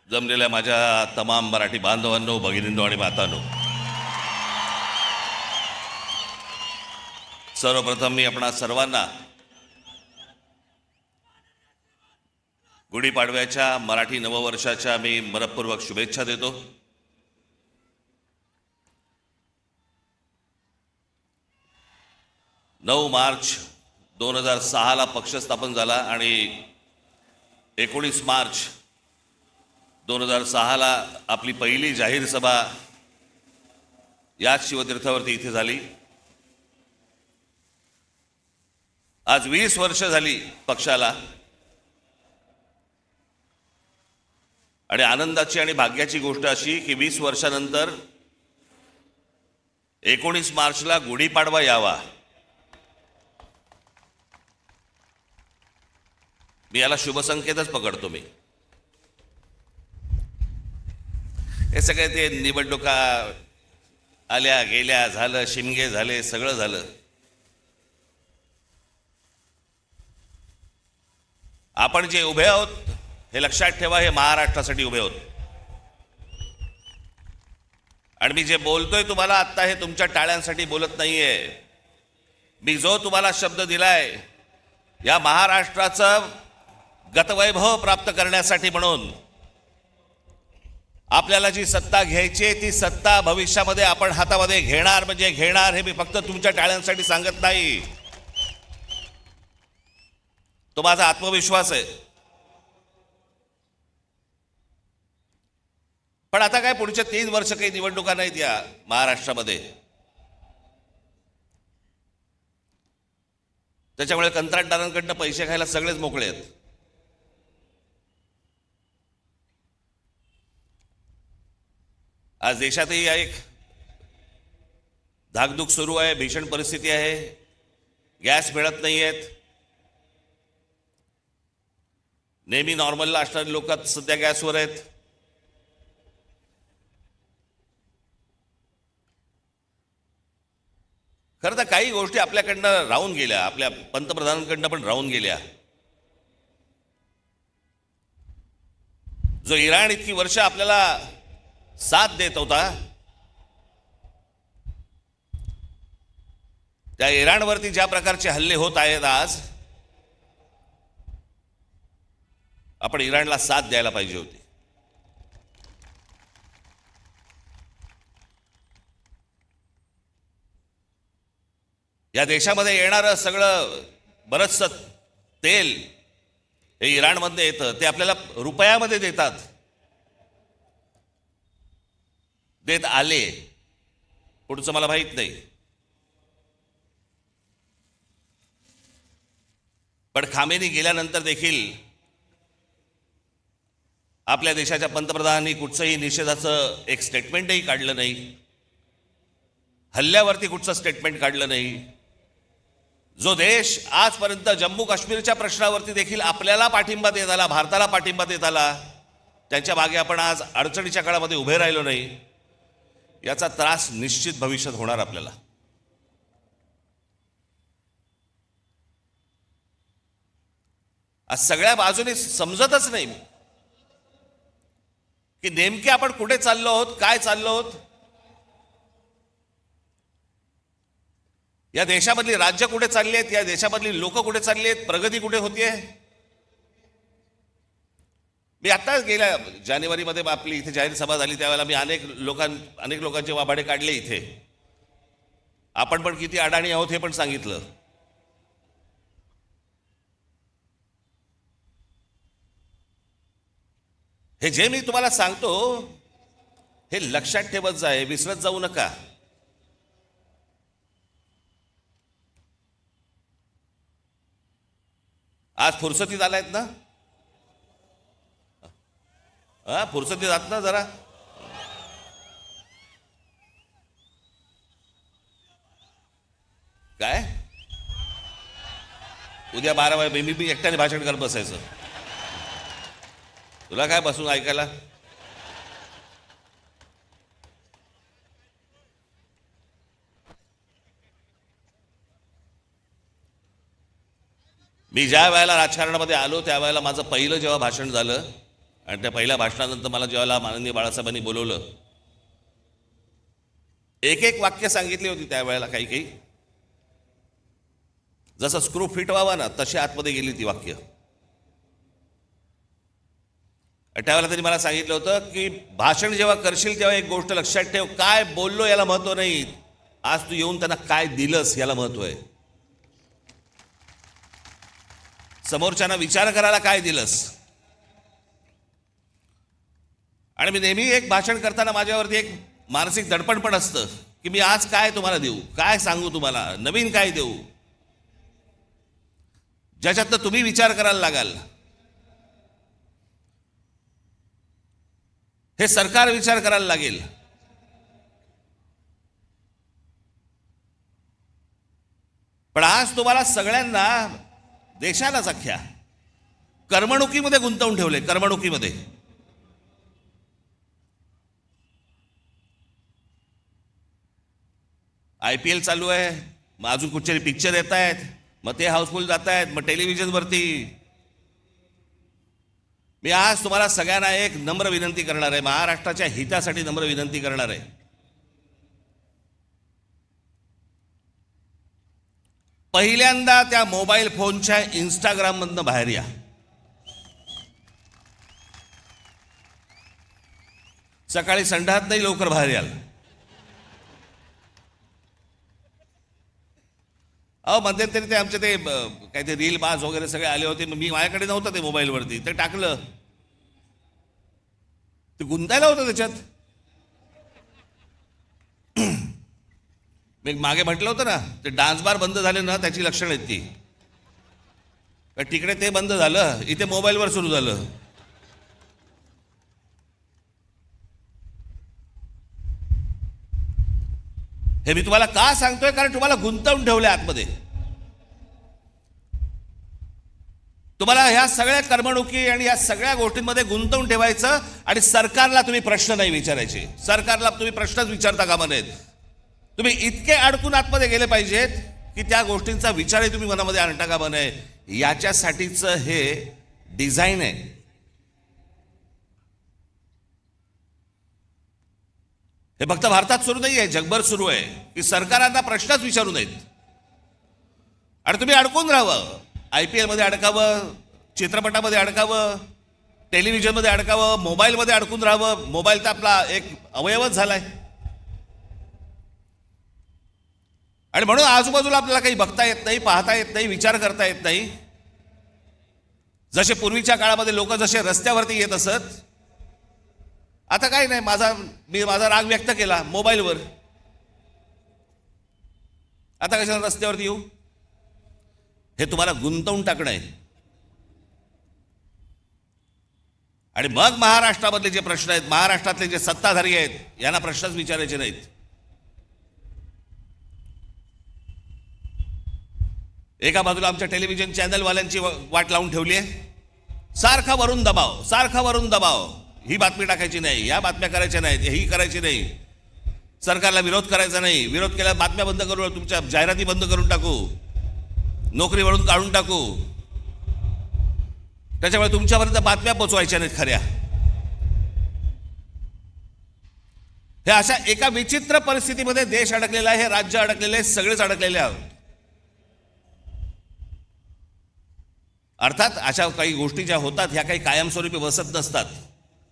जमलेल्या माझ्या तमाम मराठी बांधवांनो, भगिनींनो आणि मातांनो, सर्वप्रथम मी आपणा सर्वांना गुढीपाडव्याच्या मराठी नववर्षाच्या मी मनपूर्वक शुभेच्छा देतो. नऊ मार्च 2006 पक्ष स्थापन झाला आणि 19 मार्च 2006 आपली पहिली जाहीर सभा याच शिवतीर्थावरती इथे झाली. आज 20 वर्ष झाली पक्षाला आणि आनंदाची आणि भाग्याची गोष्ट अशी की 20 वर्षानंतर 19 मार्चला गुढीपाडवा यावा. मी याला शुभसंकेतच पकडतो. मी हे सगळे ते निवडणुका आल्या गेल्या, झालं, शिमगे झाले, सगळं झालं. आपण जे उभे आहोत हे लक्षात ठेवा, हे महाराष्ट्रासाठी उभे आहोत. आणि मी जे बोलतोय तुम्हाला आत्ता हे तुमच्या टाळ्यांसाठी बोलत नाहीये. मी जो तुम्हाला शब्द दिलाय या महाराष्ट्राचं गतवैभव प्राप्त करण्यासाठी, म्हणून आपल्याला जी सत्ता घ्यायची ती सत्ता भविष्यामध्ये आपण हातामध्ये घेणार म्हणजे घेणार. हे मी फक्त तुमच्या टाळ्यांसाठी सांगत नाही, तो माझा आत्मविश्वास आहे. पण आता काय, पुढचे 3 वर्ष काही निवडणुका नाहीत या महाराष्ट्रामध्ये. त्याच्यामुळे कंत्राटदारांकडनं पैसे खायला सगळेच मोकळे आहेत. आज देशातही एक धाकधूक सुरू आहे, भीषण परिस्थिती आहे. गॅस मिळत नाही आहेत. नेहमी नॉर्मलला असणारे लोक सध्या गॅसवर आहेत. खरं तर काही गोष्टी आपल्याकडनं राहून गेल्या, आपल्या पंतप्रधानांकडनं पण राहून गेल्या. जो इराण इतकी वर्ष आपल्याला साथ देत होता, त्या इराणवरती ज्या प्रकारचे हल्ले होत आहेत आज, आपण इराणला साथ द्यायला पाहिजे होती. या देशामध्ये येणारं सगळं बरचसं तेल हे इराणमध्ये येतं. ते आपल्याला रुपयामध्ये देतात, देत आले. पुढचं मला माहीत नाही. पण खामेनी गेल्यानंतर देखील आपल्या देशाच्या पंतप्रधानांनी कुठचंही निषेधाचं एक स्टेटमेंटही काढलं नाही. हल्ल्यावरती कुठचं स्टेटमेंट काढलं नाही. जो देश आजपर्यंत जम्मू काश्मीरच्या प्रश्नावरती देखील आपल्याला पाठिंबा देत आला, भारताला पाठिंबा देत आला, त्यांच्या मागे आपण आज अडचणीच्या काळामध्ये उभे राहिलो नाही, याचा त्रास निश्चित भविष्यात होणार आपल्याला. आज सगळ्या बाजूने समजतच नाही की नेमके आपण कुठे चाललो आहोत, काय चाललो आहोत. या देशामधली राज्य कुठे चालली आहेत, या देशामधली लोक कुठे चालली आहेत, प्रगती कुठे होतीये. मी आत्ताच गेल्या जानेवारीमध्ये आपली इथे जाहीर सभा झाली, त्यावेळेला मी अनेक लोकांचे वाभाडे काढले इथे. आपण पण किती अडाणी आहोत हे पण सांगितलं. हे जे मी तुम्हाला सांगतो हे लक्षात ठेवत जाय, विसरत जाऊ नका. आज फुरसतीत आलायत ना, फुरसतीत आहात ना जरा. काय उद्या 12 वाजे मी एकट्याने भाषण करत बसायचं. तुला काय बसून ऐकायला. मी ज्या वेळेला राजकारणामध्ये आलो त्यावेळेला माझं पहिलं जेव्हा भाषण झालं आणि त्या पहिल्या भाषणानंतर मला जेव्हा माननीय बाळासाहेबांनी बोलवलं, एक एक वाक्य सांगितली होती त्यावेळेला, काही काही जसं स्क्रू फिट व्हावा ना तशी आतमध्ये गेली ती वाक्य. त्यावेळेला त्यांनी मला सांगितलं होतं की भाषण जेव्हा करशील तेव्हा एक गोष्ट लक्षात ठेव, काय बोललो याला महत्व नाही, आज तू येऊन त्यांना काय दिलंस याला महत्व आहे. समोरच्यांना विचार करायला काय दिलंस. आणि मी नेहमी एक भाषण करताना माझ्यावरती एक मानसिक दडपण पण असतं की मी आज काय तुम्हाला देऊ, काय सांगू, तुम्हाला नवीन काय देऊ, ज्याच्यातनं तुम्ही विचार करायला लागाल. हे सरकार विचार करायला लागेल. पण आज तुम्हाला सगळ्यांना, देशालाच अख्ख्या करमणुकीमध्ये गुंतवून ठेवले. करमणुकीमध्ये IPL चालू आहे, मग अजून कुठचे पिक्चर येत आहेत, मग ते हाऊसफुल जात आहेत, मग टेलिव्हिजनवरती. मी आज तुम्हाला सगळ्यांना एक नम्र विनंती करणार आहे, महाराष्ट्राच्या हितासाठी नम्र विनंती करणार आहे. पहिल्यांदा त्या मोबाईल फोनच्या इंस्टाग्राम मधनं बाहेर या. सकाळी संडास नाही, लवकर बाहेर याल. मध्यंतरी ते आमचे ते काय ते रील बाज वगैरे सगळे आले होते, मी माझ्याकडे नव्हतं ते मोबाईलवरती, ते टाकलं, ते गुंतायला होतं त्याच्यात. मी मागे म्हटलं होतं ना, ते डान्स बार बंद झाले ना त्याची लक्षणं आहेत ती. तिकडे ते बंद झालं, इथे मोबाईलवर सुरू झालं. हे मी तुम्हाला का सांगतोय, कारण तुम्हाला गुंतवून ठेवले आतमध्ये. तुम्हाला ह्या सगळ्या करमणुकी आणि या सगळ्या गोष्टींमध्ये गुंतवून ठेवायचं. आणि सरकारला तुम्ही प्रश्न नाही विचारायचे, सरकारला तुम्ही प्रश्नच विचारता कामा नयेत. तुम्ही इतके अडकून आतमध्ये गेले पाहिजेत की त्या गोष्टींचा विचारही तुम्ही मनामध्ये आणता कामा नये. याच्यासाठीच हे डिझाईन आहे. हे फक्त भारतात सुरू नाही आहे, जगभर सुरू आहे की सरकारांना प्रश्नच विचारू नयेत आणि तुम्ही अडकून राहावं. IPL मध्ये अडकावं, चित्रपटामध्ये अडकावं, टेलिव्हिजनमध्ये अडकावं, मोबाईलमध्ये अडकून राहावं. मोबाईल तर आपला एक अवयवच झालाय. आणि म्हणून आजूबाजूला आपल्याला काही बघता येत नाही, पाहता येत नाही, विचार करता येत नाही. जसे पूर्वीच्या काळामध्ये लोक जसे रस्त्यावरती येत असत, आता काही नाही, मी माझा राग व्यक्त केला मोबाईलवर, आता कशाला रस्त्यावरती येऊ. हे तुम्हाला गुंतवून टाकणं आहे. आणि मग महाराष्ट्रामधले जे प्रश्न आहेत, महाराष्ट्रातले जे सत्ताधारी आहेत, यांना प्रश्नच विचारायचे नाहीत. एका बाजूला आमच्या टेलिव्हिजन चॅनलवाल्यांची वाट लावून ठेवली आहे. सारखा वरून दबाव, सारखा वरून दबाव. ही बातमी टाकायची नाही, या बातम्या करायच्या नाहीत, ही करायची नाही, सरकारला विरोध करायचा नाही, विरोध केला बातम्या बंद करू, तुमच्या जाहिराती बंद करून टाकू, नोकरीवरून काढून टाकू. त्याच्यामुळे तुमच्यापर्यंत बातम्या पोचवायच्या नाहीत खऱ्या. हे अशा एका विचित्र परिस्थितीमध्ये देश अडकलेला आहे, हे राज्य अडकलेले आहे, सगळेच अडकलेले आहोत. अर्थात अशा काही गोष्टी ज्या होतात ह्या काही कायमस्वरूपी बसत नसतात.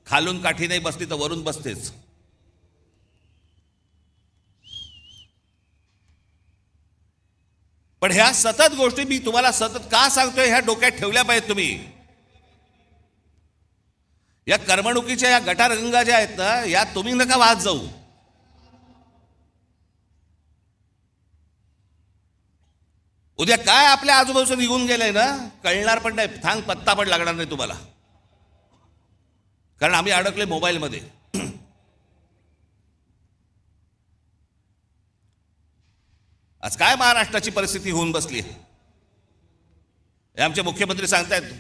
खालून काठी नाही बसली तर वरून बसतेच. पण ह्या सतत गोष्टी मी तुम्हाला सतत का सांगतोय, ह्या डोक्यात ठेवल्या पाहिजेत तुम्ही. या करमणुकीच्या या गटारगंगा ज्या आहेत ना, या तुम्ही नका वाहत जाऊ. उद्या काय आपल्या आजूबाजूला निघून गेलंय ना कळणार पण नाही, थांग पत्ता पण लागणार नाही तुम्हाला, कारण आम्ही अडकले मोबाईलमध्ये. आज काय महाराष्ट्राची परिस्थिती होऊन बसली आहे. हे आमचे मुख्यमंत्री सांगतायत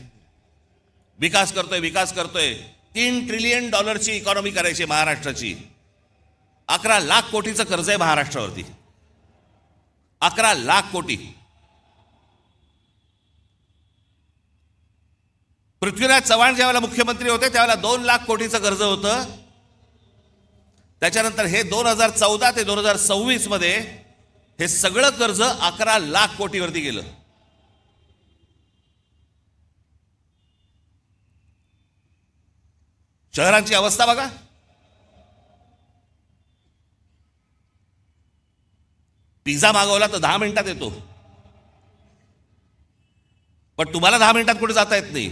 विकास करतोय, विकास करतोय. $3 ट्रिलियन इकॉनॉमी करायची महाराष्ट्राची. 11 लाख कोटीचं कर्ज आहे महाराष्ट्रावरती. 11 लाख कोटी. पृथ्वीराज चव्हाण ज्यावेळेला मुख्यमंत्री होते त्यावेळेला 2 लाख कोटीचं कर्ज होतं. त्याच्यानंतर हे 2014 ते 2026 मध्ये हे सगळं कर्ज 11 लाख कोटीवरती गेलं. शहरांची अवस्था बघा. पिझ्झा मागवला तर 10 मिनिटात येतो, पण तुम्हाला 10 मिनिटात कुठे जाता येत नाही.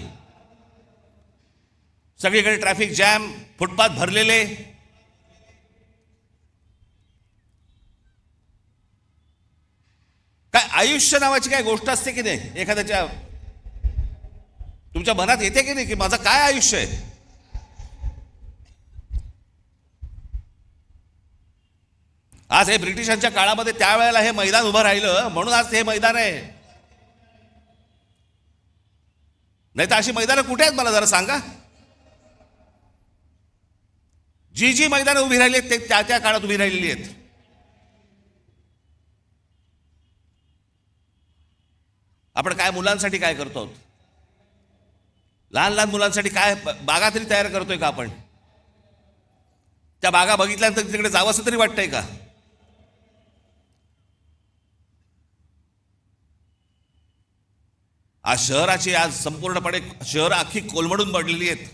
सगळीकडे ट्रॅफिक जॅम, फुटपाथ भरलेले. काय आयुष्य नावाची काय गोष्ट असते की नाही? एखाद्याच्या तुमच्या मनात येते की नाही की माझं काय आयुष्य आहे? आज हे ब्रिटिशांच्या काळामध्ये त्यावेळेला हे मैदान उभं राहिलं म्हणून आज हे मैदान आहे. नाही तर अशी मैदानं कुठे आहेत मला जरा सांगा. जी मैदानं उभी राहिली आहेत ते त्या काळात उभी राहिलेली आहेत. आपण काय मुलांसाठी काय करतो? लहान लहान मुलांसाठी काय बागा तरी तयार करतोय का आपण? त्या बागा बघितल्यानंतर तिकडे जावंसं तरी वाटतंय का? आज शहराची आज संपूर्णपणे शहर अख्खी कोलमडून पडलेली आहेत.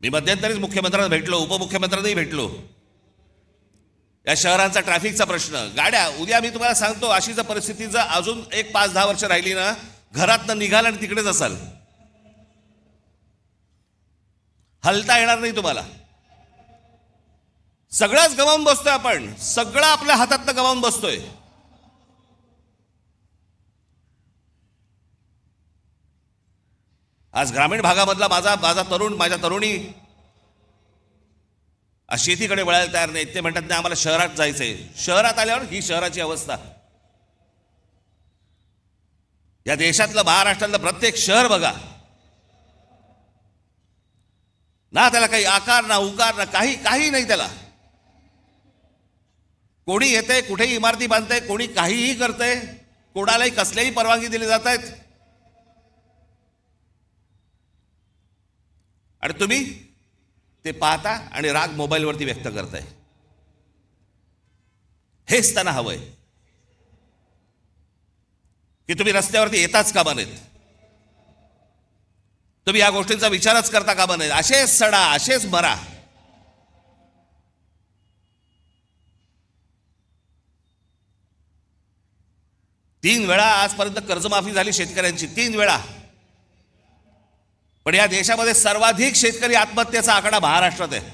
मी मध्यंतरीच मुख्यमंत्र्यांना भेटलो, उपमुख्यमंत्र्यांनाही भेटलो. या शहरांचा ट्रॅफिकचा प्रश्न, गाड्या, उद्या मी तुम्हाला सांगतो अशी जर परिस्थिती जर अजून 5-10 वर्ष राहिली ना, घरातनं निघाल आणि तिकडेच असाल, हलता येणार नाही तुम्हाला. सगळंच गमावून बसतोय आपण, सगळं आपल्या हातातनं गमावून बसतोय. आज ग्रामीण भागामधला माझा तरुण, माझ्या तरुणी शेतीकडे वळायला तयार नाहीत. ते म्हणतात नाही आम्हाला शहरात जायचंय. शहरात आल्यावर ही शहराची अवस्था. या देशातलं, महाराष्ट्रातलं प्रत्येक शहर बघा ना, त्याला काही आकार ना उकार ना काही नाही. त्याला कोणी येतंय, कुठेही इमारती बांधतंय, कोणी काहीही करतंय, कोणालाही कसल्याही परवानगी दिली जात आहेत. आणि तुम्ही ते पाहता आणि राग मोबाईलवरती व्यक्त करताय. हेच त्यांना हवंय की तुम्ही रस्त्यावरती येताच कामा नयेत, तुम्ही या गोष्टींचा विचारच करता कामा नयेत. असेच सडा, असेच मरा. तीन वेळा आजपर्यंत कर्जमाफी झाली शेतकऱ्यांची, 3 वेळा. पण या देशामध्ये सर्वाधिक शेतकरी आत्महत्येचा आकडा महाराष्ट्रात आहे.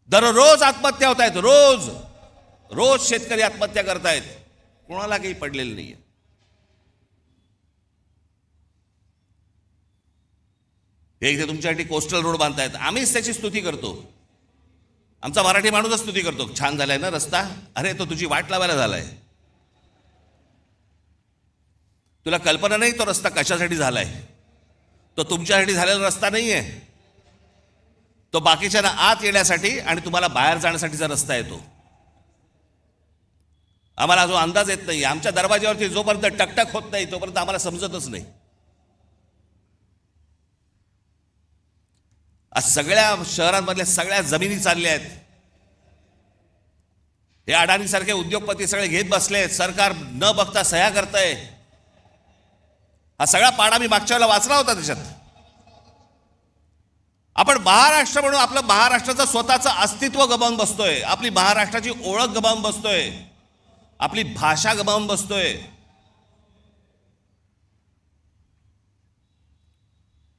दररोज आत्महत्या होत आहेत, रोज शेतकरी आत्महत्या करतायत. कोणाला काही पडलेलं नाहीये. हे इथे तुमच्यासाठी कोस्टल रोड बांधतायत, आम्हीच त्याची स्तुती करतो. आमचा मराठी माणूसच स्तुती करतो, छान झालाय ना रस्ता. अरे तो तुझी वाट लावायला झालाय. तुला कल्पना नाही तो रस्ता कशासाठी झालाय. तो तुमच्यासाठी झालेला रस्ता नाहीये. तो बाकीच्यांना आत येण्यासाठी आणि तुम्हाला बाहेर जाण्यासाठीचा रस्ता आहे. तो आम्हाला जो अंदाज येत नाही. आमच्या दरवाज्यावरती जोपर्यंत टकटक होत नाही तोपर्यंत आम्हाला समजतच नाही. आज सगळ्या शहरांमधल्या सगळ्या जमिनी चालल्या आहेत. हे अडाणी सारखे उद्योगपती सगळे घेत बसले. सरकार न बघता सह्या करतंय. हा सगळा पाडा मी मागच्या वेळेला वाचला होता. त्याच्यात आपण महाराष्ट्र म्हणून आपलं महाराष्ट्राचं स्वतःचं अस्तित्व गमावून बसतोय. आपली महाराष्ट्राची ओळख गमावून बसतोय. आपली भाषा गमावून बसतोय.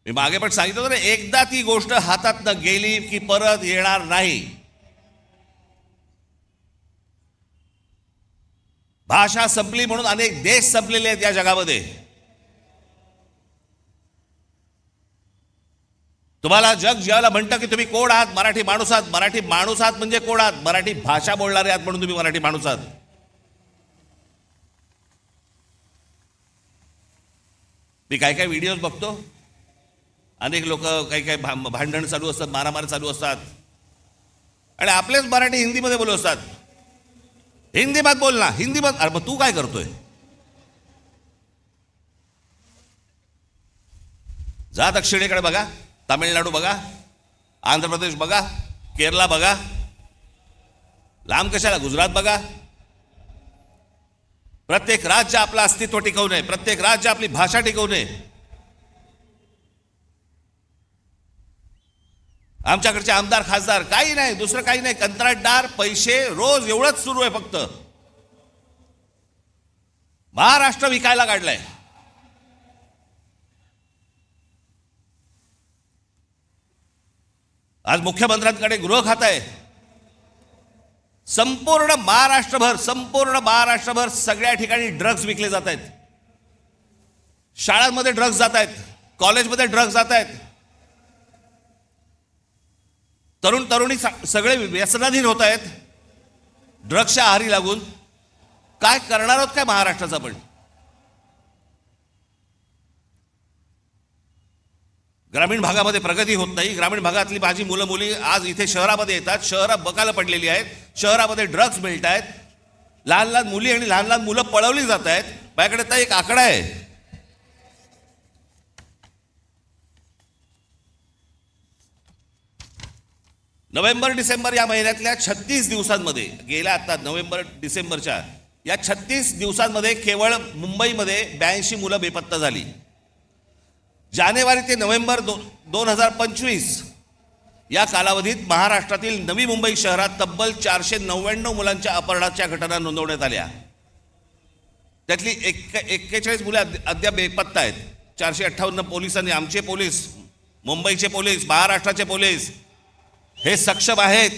मी मागे पण सांगितलं होतं ना, एकदा ती गोष्ट हातातनं गेली की परत येणार नाही. भाषा संपली म्हणून अनेक देश संपलेले आहेत या जगामध्ये. तुम्हाला जग ज्याला म्हणतं की तुम्ही कोण आहात, मराठी माणूस आहात. मराठी माणूस आहात म्हणजे कोण आहात? मराठी भाषा बोलणारे आहात म्हणून तुम्ही मराठी माणूस आहात. मी काही व्हिडिओज बघतो, अनेक लोक काही भांडण चालू असतात, मारामारी चालू असतात आणि आपलेच मराठी हिंदीमध्ये बोलत असतात. हिंदी मत बोल ना, हिंदी मत. अरे मग तू काय करतोय? जा दक्षिणेकडे बघा, तामिळनाडू बघा, आंध्र प्रदेश बघा, केरला बघा, लांब कशाला गुजरात बघा. प्रत्येक राज्य आपलं अस्तित्व टिकवू नये, प्रत्येक राज्य आपली भाषा टिकवू नये. आमच्याकडचे आमदार खासदार काही नाही, दुसरं काही नाही, कंत्राटदार, पैसे, रोज एवढंच सुरू आहे फक्त. महाराष्ट्र विकायला काढलाय. आज मुख्यमंत्र्यांकडे गृह खातं आहे. संपूर्ण महाराष्ट्रभर सगळ्या ठिकाणी ड्रग्ज विकले जात आहेत. शाळांमध्ये ड्रग्ज जात आहेत, कॉलेजमध्ये ड्रग्ज जात आहेत. तरुण तरुणी सगळे व्यसनाधीन होत आहेत ड्रग्सच्या आहारी लागून. काय करणार आहोत काय महाराष्ट्राचा? पण ग्रामीण भागामध्ये प्रगती होत नाही. ग्रामीण भागातली माझी मुलं मुली आज इथे शहरामध्ये येतात, शहरात बकाला पडलेली आहेत, शहरामध्ये ड्रग्ज मिळत आहेत, लहान लहान मुली आणि लहान लहान मुलं पळवली जात आहेत. माझ्याकडे तर एक आकडा आहे, नोव्हेंबर डिसेंबर या महिन्यातल्या 36 दिवसांमध्ये, गेल्या आता नोव्हेंबर डिसेंबरच्या या 36 दिवसांमध्ये केवळ मुंबईमध्ये 82 मुलं बेपत्ता झाली. जानेवारी ते नोव्हेंबर 2025 या कालावधीत महाराष्ट्रातील नवी मुंबई शहरात तब्बल 499 मुलांच्या अपहरणाच्या घटना नोंदवण्यात आल्या. त्यातली 41 मुले अद्याप बेपत्ता आहेत. 458 पोलिसांनी, आमचे पोलीस, मुंबईचे पोलीस, महाराष्ट्राचे पोलीस हे सक्षम आहेत.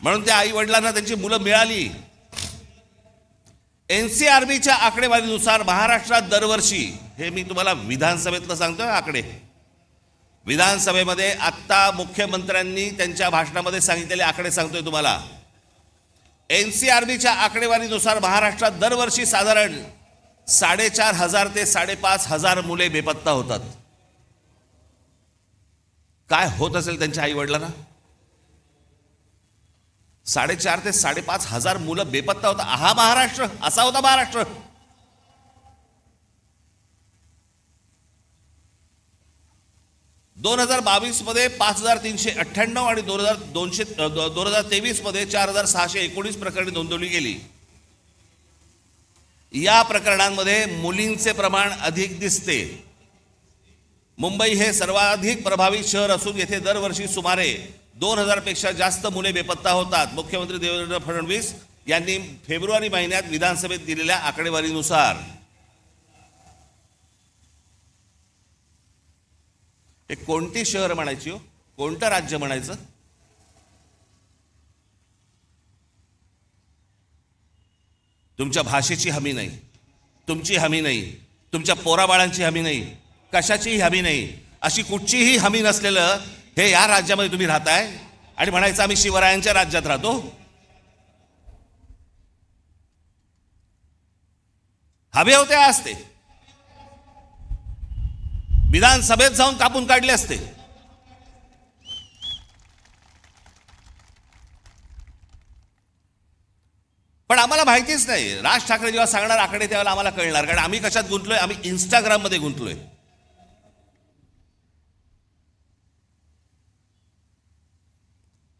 म्हणून त्या आई वडिलांना त्यांची मुलं मिळाली. एनसीआरबीच्या आकडेवारीनुसार महाराष्ट्रात दरवर्षी, हे मी तुम्हाला विधानसभेतलं सांगतोय आकडे, विधानसभेमध्ये आत्ता मुख्यमंत्र्यांनी त्यांच्या भाषणामध्ये सांगितलेले आकडे सांगतोय तुम्हाला. एनसीआरबीच्या आकडेवारीनुसार महाराष्ट्रात दरवर्षी साधारण 4,500 ते 5,500 मुले बेपत्ता होतात. काय होत असेल त्यांच्या आई वडिलांना? 4,500 ते 5,500 मुलं बेपत्ता होता. हा महाराष्ट्र, असा होता महाराष्ट्र. दोन 2022 मध्ये 5,398 आणि 2023 मध्ये 4,619 प्रकरणे नोंदवली गेली. या प्रकरणांमध्ये मुलींचे प्रमाण अधिक दिसते. मुंबई हे सर्वाधिक प्रभावित शहर असून येथे दरवर्षी सुमारे 2,000 पेक्षा जास्त मुले बेपत्ता होतात. मुख्यमंत्री देवेंद्र फडणवीस यांनी फेब्रुवारी महिन्यात विधानसभेत दिलेल्या आकडेवारीनुसार. हे कोणती शहर म्हणायची हो? कोणतं राज्य म्हणायचं? तुमच्या भाषेची हमी नाही, तुमची हमी नाही, तुमच्या पोराबाळांची हमी नाही, कशाचीही हमी नाही. अशी कुठचीही हमी नसलेलं हे या राज्यामध्ये तुम्ही राहताय आणि म्हणायचं आम्ही शिवरायांच्या राज्यात राहतो. हवे होते असते, विधानसभेत जाऊन कापून काढले असते. पण आम्हाला माहितीच नाही. राज ठाकरे जेव्हा सांगणार आकडे त्यावेळेला आम्हाला कळणार, कारण आम्ही कशात गुंतलोय? आम्ही इंस्टाग्राममध्ये गुंतलोय.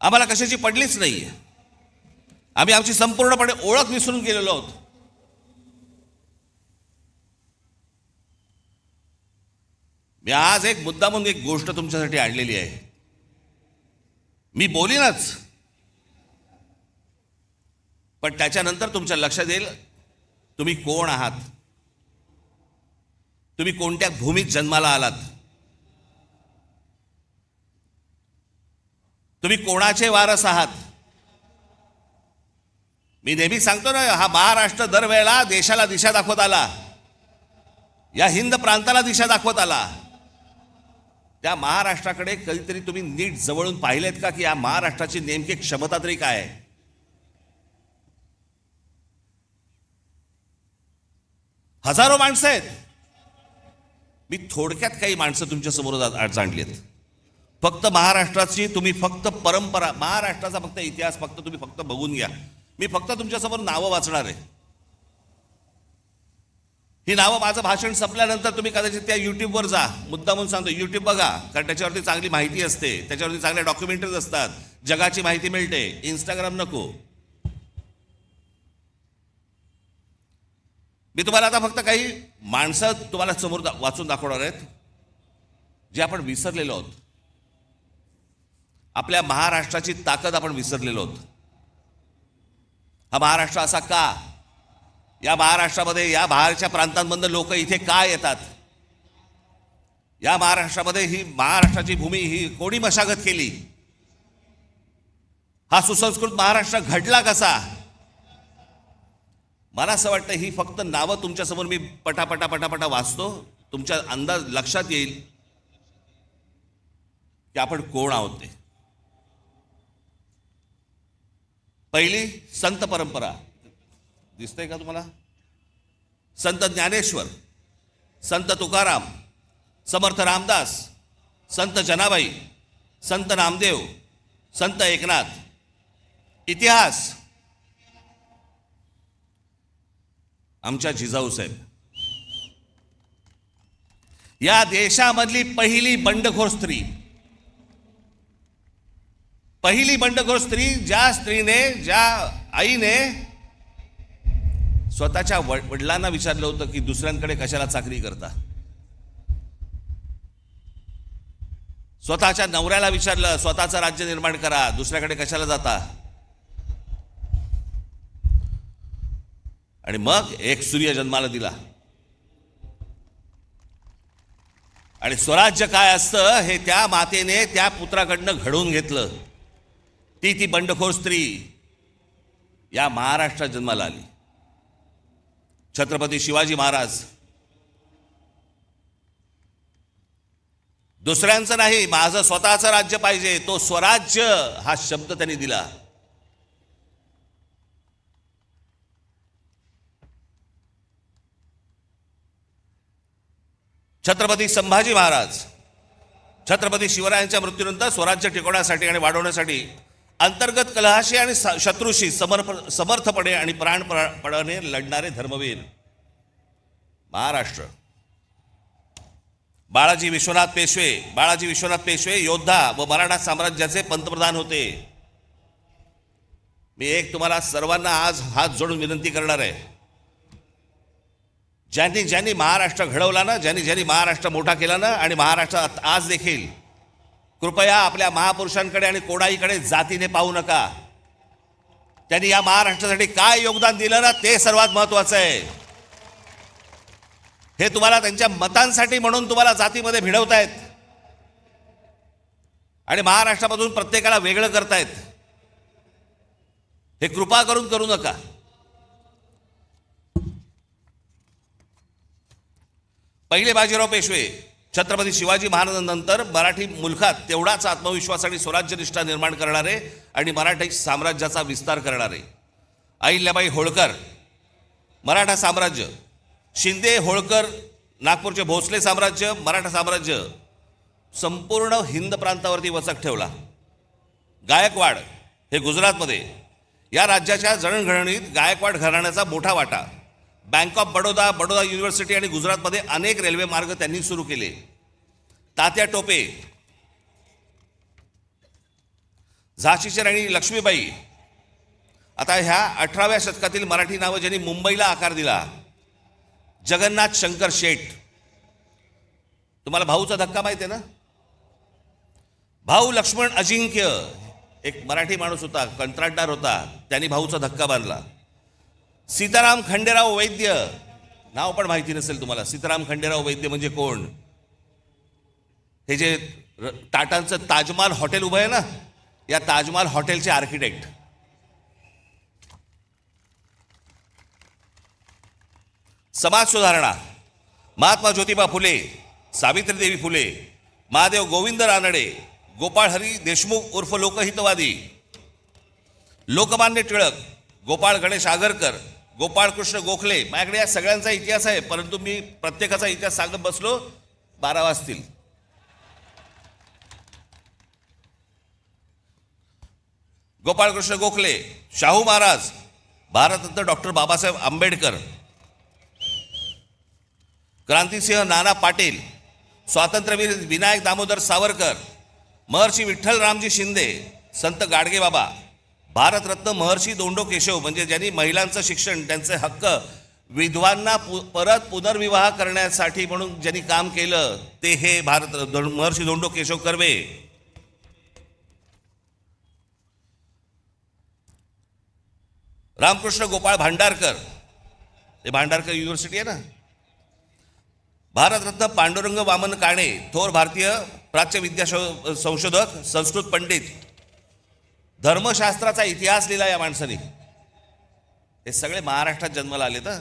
आम्हाला कशाची पडलीच नाही. आम्ही आमची संपूर्णपणे ओळख विसरून गेलेलो आहोत. मी आज एक मुद्दामून एक गोष्ट तुमच्यासाठी आणलेली आहे. मी बोलीनच, पण त्याच्यानंतर तुमच्या लक्षात येईल तुम्ही कोण आहात, तुम्ही कोणत्या भूमीत जन्माला आलात, तुम्ही कोणाचे वारस आहात. मी नेहमी सांगतो ना, हा महाराष्ट्र दरवेळेला देशाला दिशा दाखवत आला, या हिंद प्रांताला दिशा दाखवत आला. त्या महाराष्ट्राकडे कधीतरी तुम्ही नीट जवळून पाहिलेत का, की या महाराष्ट्राची नेमकी क्षमता तरी काय आहे? हजारो माणसं आहेत. मी थोडक्यात काही माणसं तुमच्या समोर आणली आहेत. फक्त महाराष्ट्राची तुम्ही फक्त परंपरा, महाराष्ट्राचा फक्त इतिहास फक्त तुम्ही फक्त बघून घ्या. मी फक्त तुमच्यासमोर नावं वाचणार आहे. ही नावं माझं भाषण संपल्यानंतर तुम्ही कदाचित त्या यूट्यूबवर जा. मुद्दा म्हणून सांगतो, यूट्यूब बघा, कारण त्याच्यावरती चांगली माहिती असते, त्याच्यावरती चांगल्या डॉक्युमेंटरीज असतात, जगाची माहिती मिळते. इंस्टाग्राम नको. मी तुम्हाला आता फक्त काही माणसं तुम्हाला समोर वाचून दाखवणार आहेत जे आपण विसरलेलो आहोत. आपल्या महाराष्ट्राची ताकद आपण विसरलेलो आहोत. हा महाराष्ट्र असा का? या महाराष्ट्रामध्ये, या बाहेरच्या प्रांतांमधून लोक इथे का येतात? या महाराष्ट्रामध्ये ही महाराष्ट्राची भूमी ही कोणी मशागत केली? हा सुसंस्कृत महाराष्ट्र घडला कसा? मला असं वाटतं ही फक्त नावं तुमच्यासमोर मी पटापटा वाचतो, तुमच्या अंदाज लक्षात येईल की आपण कोण आहोत ते. पहिली संत परंपरा दिसतंय का तुम्हाला? संत ज्ञानेश्वर, संत तुकाराम, समर्थ रामदास, संत जनाबाई, संत नामदेव, संत एकनाथ. इतिहास आमच्या जिजाऊ साहेब, या देशामधली पहिली बंडखोर स्त्री, पहिली बंडखोर स्त्री, ज्या स्त्रीने, ज्या आईने स्वतःच्या वडिलांना विचारलं होतं की दुसऱ्यांकडे कशाला चाकरी करता. स्वतःच्या नवऱ्याला विचारलं, स्वतःचं राज्य निर्माण करा, दुसऱ्याकडे कशाला जाता. आणि मग एक सूर्य जन्माला दिला. आणि स्वराज्य काय असतं हे त्या मातेने त्या पुत्राकडनं घडवून घेतलं. ती बंडखोर स्त्री या महाराष्ट्रात जन्माला आली. छत्रपती शिवाजी महाराज. दुसऱ्यांचं नाही, माझं स्वतःचं राज्य पाहिजे, तो स्वराज्य हा शब्द त्यांनी दिला. छत्रपती संभाजी महाराज. छत्रपती शिवरायांच्या मृत्यूनंतर स्वराज्य टिकवण्यासाठी आणि वाढवण्यासाठी अंतर्गत कलहाशी आणि शत्रूशी समर्थपणे आणि प्राणपणाने लढणारे धर्मवीर महाराष्ट्र. बाळाजी विश्वनाथ पेशवे योद्धा व मराठा साम्राज्याचे पंतप्रधान होते. मी एक तुम्हाला सर्वांना आज हात जोडून विनंती करणार आहे, ज्यांनी महाराष्ट्र घडवला ना, ज्यांनी महाराष्ट्र मोठा केला ना, आणि महाराष्ट्रात आज देखील, कृपया आपल्या महापुरुषांकडे आणि कोणाईकडे जातीने पाहू नका. त्यांनी या महाराष्ट्रासाठी काय योगदान दिलं ना, ते सर्वात महत्वाचं आहे. हे तुम्हाला त्यांच्या मतांसाठी म्हणून तुम्हाला जातीमध्ये भिडवतायत आणि महाराष्ट्रामधून प्रत्येकाला वेगळं करतायत. हे कृपा करून करू नका. पहिले बाजीराव पेशवे छत्रपती शिवाजी महाराजांनंतर मराठी मुलखात तेवढाच आत्मविश्वास आणि स्वराज्यनिष्ठा निर्माण करणारे आणि मराठी साम्राज्याचा विस्तार करणारे. अहिल्याबाई होळकर, मराठा साम्राज्य. शिंदे, होळकर, नागपूरचे भोसले साम्राज्य, मराठा साम्राज्य संपूर्ण हिंद प्रांतावरती वचक ठेवला. गायकवाड हे गुजरातमध्ये. या राज्याच्या जडणघडणीत गायकवाड घराण्याचा मोठा वाटा. Bank of Baroda, Baroda university आणि गुजरातमध्ये अनेक रेल्वे मार्ग त्यांनी सुरू केले. तात्या टोपे. झाशीची राणी लक्ष्मीबाई. आता ह्या 18व्या शतकातील मराठी नावं ज्यांनी मुंबईला आकार दिला. जगन्नाथ शंकर शेठ. तुम्हाला भाऊचा धक्का माहिती आहे ना? भाऊ लक्ष्मण अजिंक्य एक मराठी माणूस होता, कंत्राटदार होता, त्यांनी भाऊचा धक्का बांधला. सीताराम खंडेराव वैद्य, नाव पण माहिती नसेल तुम्हाला. सीताराम खंडेराव वैद्य म्हणजे कोण? हे जे टाटांचं ताजमहाल हॉटेल उभं आहे ना, या ताजमहाल हॉटेलचे आर्किटेक्ट. समाज सुधारणा. महात्मा ज्योतिबा फुले, सावित्रीदेवी फुले, महादेव गोविंद रानडे, गोपाळ हरी देशमुख उर्फ लोकहितवादी, लोकमान्य टिळक, गोपाळ गणेश आगरकर, गोपाळ कृष्ण गोखले. माझ्याकडे या सगळ्यांचा इतिहास आहे, परंतु मी प्रत्येकाचा इतिहास सांगत बसलो 12 वाजतील. गोपाळकृष्ण गोखले, शाहू महाराज, भारतरत्न डॉक्टर बाबासाहेब आंबेडकर, क्रांतिसिंह नाना पाटील, स्वातंत्र्यवीर विनायक दामोदर सावरकर, महर्षी विठ्ठल रामजी शिंदे, संत गाडगेबाबा, भारतरत्न महर्षी धोंडो केशव, म्हणजे ज्यांनी महिलांचं शिक्षण, त्यांचे हक्क, विधवांना परत पुनर्विवाह करण्यासाठी म्हणून ज्यांनी काम केलं ते हे महर्षी धोंडो केशव कर्वे. रामकृष्ण गोपाळ भांडारकर, हे भांडारकर युनिव्हर्सिटी आहे ना. भारतरत्न पांडुरंग वामन काणे, थोर भारतीय प्राच्य विद्या संशोधक, संस्कृत पंडित, धर्मशास्त्राचा इतिहास लिहिला या माणसाने. हे सगळे महाराष्ट्रात जन्माला आले तर.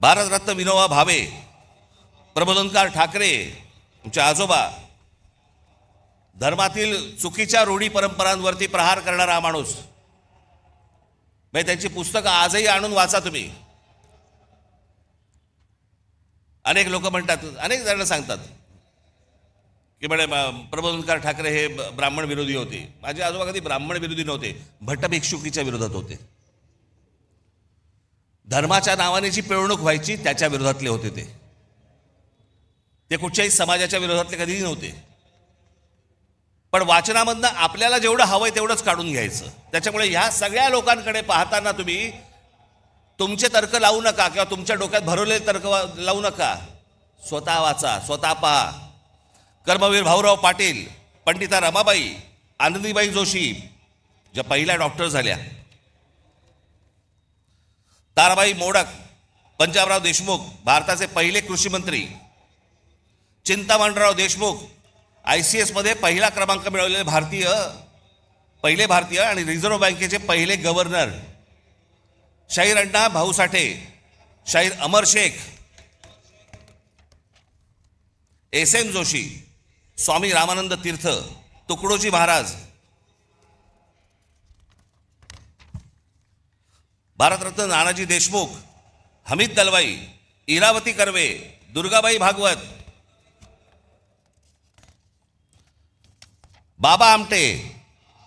भारतरत्न विनोबा भावे, प्रबोधनकार ठाकरे, तुमचे आजोबा, धर्मातील चुकीच्या रूढी परंपरांवरती प्रहार करणारा हा माणूस. म्हणजे त्यांची पुस्तकं आजही आणून वाचा तुम्ही. अनेक लोक म्हणतात, अनेक जण सांगतात की म्हणे प्रबोधनकार ठाकरे हे ब्राह्मण विरोधी होते. माझे आजोबा कधी ब्राह्मण विरोधी नव्हते, भट्ट भिक्षुकीच्या विरोधात होते. धर्माच्या नावाने जी पिळवणूक व्हायची त्याच्या विरोधातले होते ते कुठच्याही समाजाच्या विरोधातले कधीही नव्हते. पण वाचनामधनं आपल्याला जेवढं हवंय तेवढंच काढून घ्यायचं. त्याच्यामुळे ह्या सगळ्या लोकांकडे पाहताना तुम्ही तुमचे तर्क लावू नका किंवा तुमच्या डोक्यात भरवलेले तर्क लावू नका. स्वतः वाचा, स्वतः पहा. कर्मवीर भाऊराव पाटील, पंडिता रमाबाई, आनंदीबाई जोशी ज्या पहिल्या डॉक्टर झाल्या, ताराबाई मोडक, पंजाबराव देशमुख, भारताचे पहिले कृषी मंत्री, चिंतामणराव देशमुख, ICS मध्ये पहिला क्रमांक मिळवलेले पहिले भारतीय आणि रिझर्व्ह बँकेचे पहिले गव्हर्नर, शाहीर अण्णा भाऊसाठे, शाहीर अमर शेख, SM जोशी, स्वामी रामानंद तीर्थ, तुकडोजी महाराज, भारतरत्न नानाजी देशमुख, हमीद दलवाई, इरावती कर्वे, दुर्गाबाई भागवत, बाबा आमटे,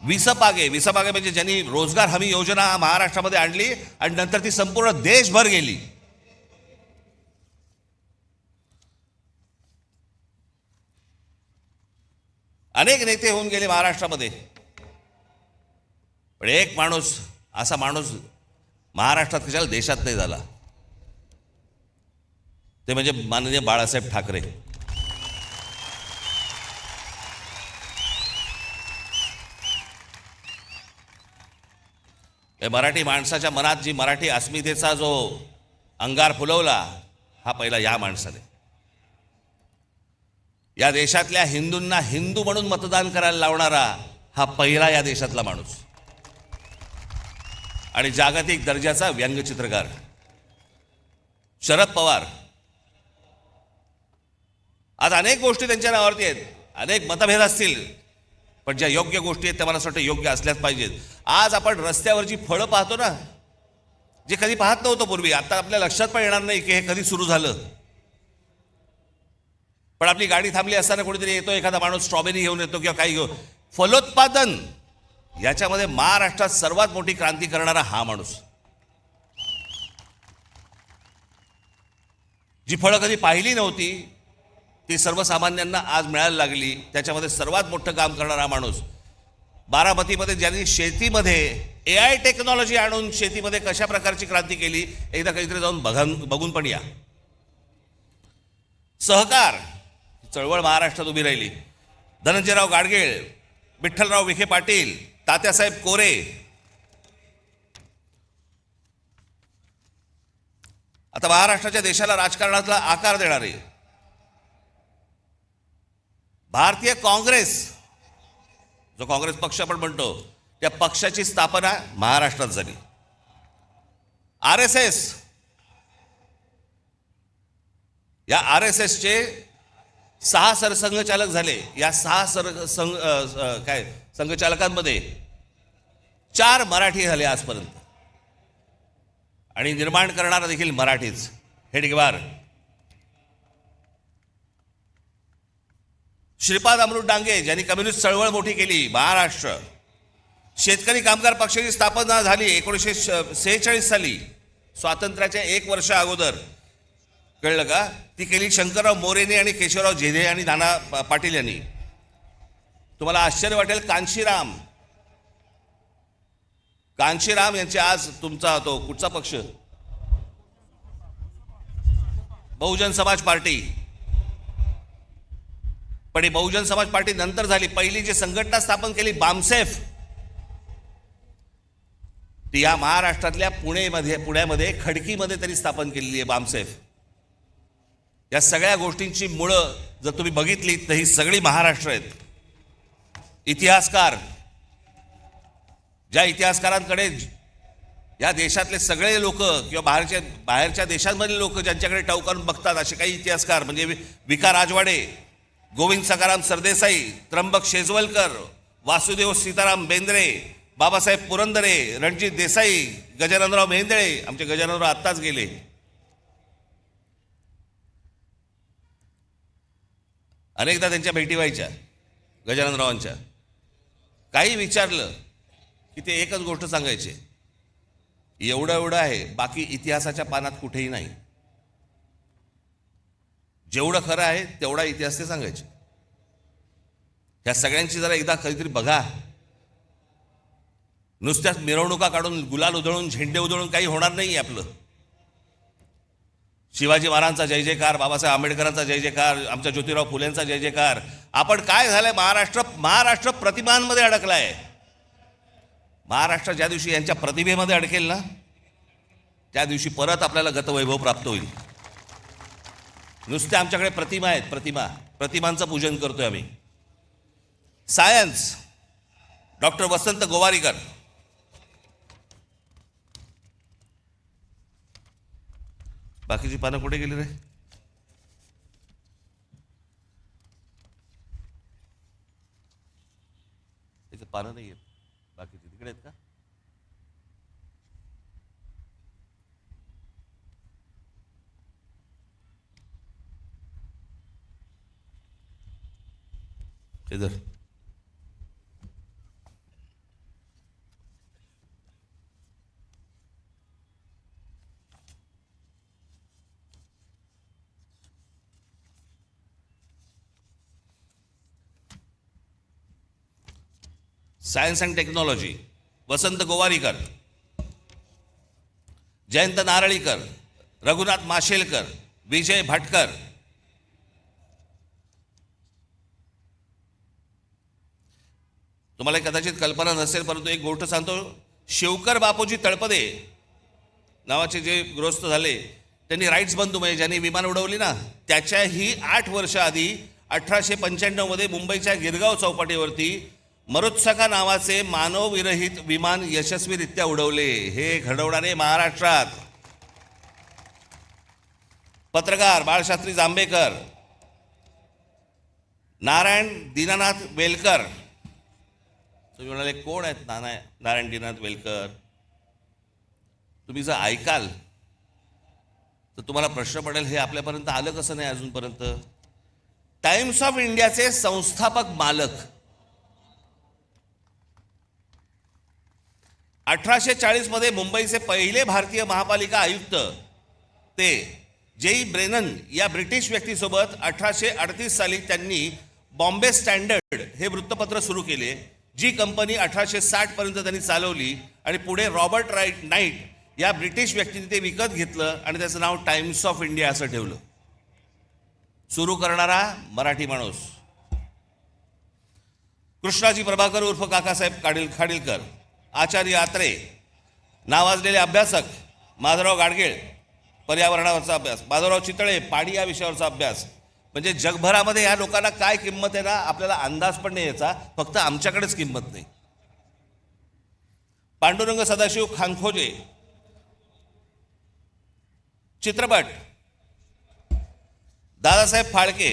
विसपागे म्हणजे ज्यांनी रोजगार हमी योजना महाराष्ट्रामध्ये आणली आणि नंतर ती संपूर्ण देशभर गेली. अनेक नेते होऊन गेले महाराष्ट्रामध्ये, पण एक माणूस, असा माणूस महाराष्ट्रात कशाला देशात नाही झाला, ते म्हणजे माननीय बाळासाहेब ठाकरे. मराठी माणसाच्या मनात जी मराठी अस्मितेचा जो अंगार फुलवला हा पहिला या माणसाने. या देशातल्या हिंदूंना हिंदू म्हणून मतदान करायला लावणारा हा पहिला या देशातला माणूस. आणि जागतिक दर्जाचा व्यंगचित्रकार शरद पवार. आज अनेक गोष्टी त्यांच्या नावावरती आहेत, अनेक मतभेद असतील, पण ज्या योग्य गोष्टी आहेत त्या मला असं वाटतं योग्य असल्याच पाहिजेत. आज आपण रस्त्यावरची फळं पाहतो ना, जे कधी पाहत नव्हतं पूर्वी, आता आपल्या लक्षात पण येणार नाही की हे कधी सुरू झालं. पण आपली गाडी थांबली असताना कोणीतरी येतो, एखादा माणूस स्ट्रॉबेरी घेऊन येतो किंवा काही घेऊन. फलोत्पादन याच्यामध्ये महाराष्ट्रात सर्वात मोठी क्रांती करणारा हा माणूस. जी फळं कधी पाहिली नव्हती ती सर्वसामान्यांना आज मिळायला लागली, त्याच्यामध्ये सर्वात मोठं काम करणारा माणूस. बारामतीमध्ये ज्यांनी शेतीमध्ये AI टेक्नॉलॉजी आणून शेतीमध्ये कशा प्रकारची क्रांती केली, एकदा काहीतरी जाऊन बघून पण या. सहकार चळवळ महाराष्ट्रात उभी राहिली. धनंजयराव गाडगीळ, विठ्ठलराव विखे पाटील, तात्यासाहेब कोरे. आता महाराष्ट्राच्या देशाला राजकारणातला आकार देणारे भारतीय काँग्रेस, जो काँग्रेस पक्ष आपण म्हणतो, त्या पक्षाची स्थापना महाराष्ट्रात झाली. RSS, या RSSचे 6 सरसंघचालक झाले. या 6 संघचालकांमध्ये 4 मराठी झाले आजपर्यंत, आणि निर्माण करणारा देखील मराठीच. हेडगेवार, श्रीपाद अमृत डांगे ज्यांनी कम्युनिस्ट चळवळ मोठी केली महाराष्ट्र, शेतकरी कामगार पक्षाची स्थापना झाली 1946 साली, स्वातंत्र्याच्या 1 वर्ष अगोदर. कळलं का? ती केली शंकरराव मोरेने आणि केशवराव झेडे आणि नाना पाटील यांनी. तुम्हाला आश्चर्य वाटेल, कांशीराम यांचे आज तुमचा तो कुठचा पक्ष, बहुजन समाज पार्टी. पण ही बहुजन समाज पार्टी नंतर झाली. पहिली जी संघटना स्थापन केली बामसेफ, ती या महाराष्ट्रातल्या पुण्यामध्ये खडकीमध्ये तरी स्थापन केलेली आहे बामसेफ. या सगळ्या गोष्टींची मुळं जर तुम्ही बघितली तर ही सगळी महाराष्ट्र आहेत. इतिहासकार, ज्या इतिहासकारांकडे या देशातले सगळे लोक किंवा बाहेरच्या देशांमधले लोक ज्यांच्याकडे टवकारून बघतात, असे काही इतिहासकार म्हणजे विका राजवाडे, गोविंद सखाराम सरदेसाई, त्र्यंबक शेजवलकर, वासुदेव सीताराम बेंद्रे, बाबासाहेब पुरंदरे, रणजित देसाई, गजाननराव मेहेंदळे. आमचे गजाननराव आत्ताच गेले. अनेकदा त्यांच्या भेटी व्हायच्या गजाननरावांच्या. काही विचारलं की ते एकच गोष्ट सांगायचे, एवढं आहे, बाकी इतिहासाच्या पानात कुठेही नाही. जेवढं खरं आहे तेवढा इतिहास ते सांगायचे. ह्या सगळ्यांची जरा एकदा कधीतरी बघा. नुसत्याच मिरवणुका काढून, गुलाल उधळून, झेंडे उधळून काही होणार नाही आपलं. शिवाजी महाराजांचा जय जयकार, बाबासाहेब आंबेडकरांचा जय जयकार, आमच्या ज्योतिराव फुलेंचा जय जयकार. आपण काय झालंय, महाराष्ट्र प्रतिमांमध्ये अडकलाय. महाराष्ट्र ज्या दिवशी यांच्या प्रतिभेमध्ये अडकेल ना, त्या दिवशी परत आपल्याला गतवैभव प्राप्त होईल. नुसते आमच्याकडे प्रतिमा आहेत, प्रतिमांचं पूजन करतोय आम्ही. सायन्स, डॉक्टर वसंत गोवारीकर. बाकीची पानं कुठे गेली रे? त्याची पानं नाही आहेत, बाकीची तिकडे आहेत का? इधर सायन्स अँड टेक्नॉलॉजी, वसंत गोवारीकर, जयंत नारळीकर, रघुनाथ माशेलकर, विजय भटकर. तुम्हाला कदाचित कल्पना नसेल, परंतु एक गोष्ट सांगतो. शिवकर बापूजी तळपदे नावाचे जे गृहस्थ झाले, त्यांनी राईट्स बंधू म्हणजे ज्यांनी विमान उडवली ना, त्याच्याही 8 वर्ष आधी 1895 मध्ये मुंबईच्या गिरगाव चौपाटीवरती मरुत्सका नावाचे मानवविरहित विमान यशस्वीरित्या उडवले. हे घडवणारे महाराष्ट्रात. पत्रकार बाळशास्त्री जांभेकर, नारायण दीनानाथ वेलकर. तुम्ही म्हणाले कोण आहेत नारायण दीनानाथ वेलकर? तुम्ही जर ऐकाल तर तुम्हाला प्रश्न पडेल, हे आपल्यापर्यंत आलं कसं नाही अजूनपर्यंत. टाइम्स ऑफ इंडियाचे संस्थापक मालक. 1840 मध्ये मुंबईचे पहिले भारतीय महापालिका आयुक्त ते जेई ब्रेनन या ब्रिटिश व्यक्तीसोबत 1838 साली त्यांनी बॉम्बे स्टँडर्ड हे वृत्तपत्र सुरू केले, जी कंपनी 1860 पर्यंत त्यांनी चालवली. आणि पुढे रॉबर्ट नाईट या ब्रिटिश व्यक्तीने ते विकत घेतलं आणि त्याचं नाव टाइम्स ऑफ इंडिया असं ठेवलं. सुरू करणारा मराठी माणूस कृष्णाजी प्रभाकर उर्फ काकासाहेब खाडीलकर. आचार्य आत्रे, नावाजलेले अभ्यासक माधवराव गाडगीळ, पर्यावरणावरचा अभ्यास, माधवराव चितळे, पाणी या विषयावरचा अभ्यास. म्हणजे जगभरामध्ये या लोकांना काय किंमत आहे ना, आपल्याला अंदाज पण नाही याचा, फक्त आमच्याकडेच किंमत नाही. पांडुरंग सदाशिव खानखोजे. चित्रपट दादासाहेब फाळके.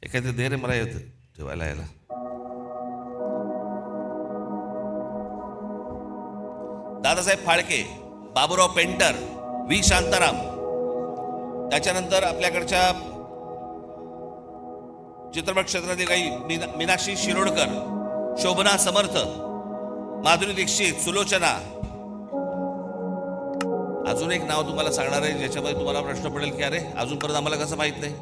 एखादे दे रे मला येत ठेवायला यायला. Dadasaheb Phalke, Baburao painter, V Shantaram. त्याच्यानंतर आपल्याकडच्या चित्रपट क्षेत्रातील काही मीनाक्षी शिरोडकर, शोभना समर्थ, माधुरी दीक्षित, सुलोचना. अजून एक नाव तुम्हाला सांगणार आहे ज्याच्यामध्ये तुम्हाला प्रश्न पडेल की अरे अजूनपर्यंत आम्हाला कसं माहित नाही.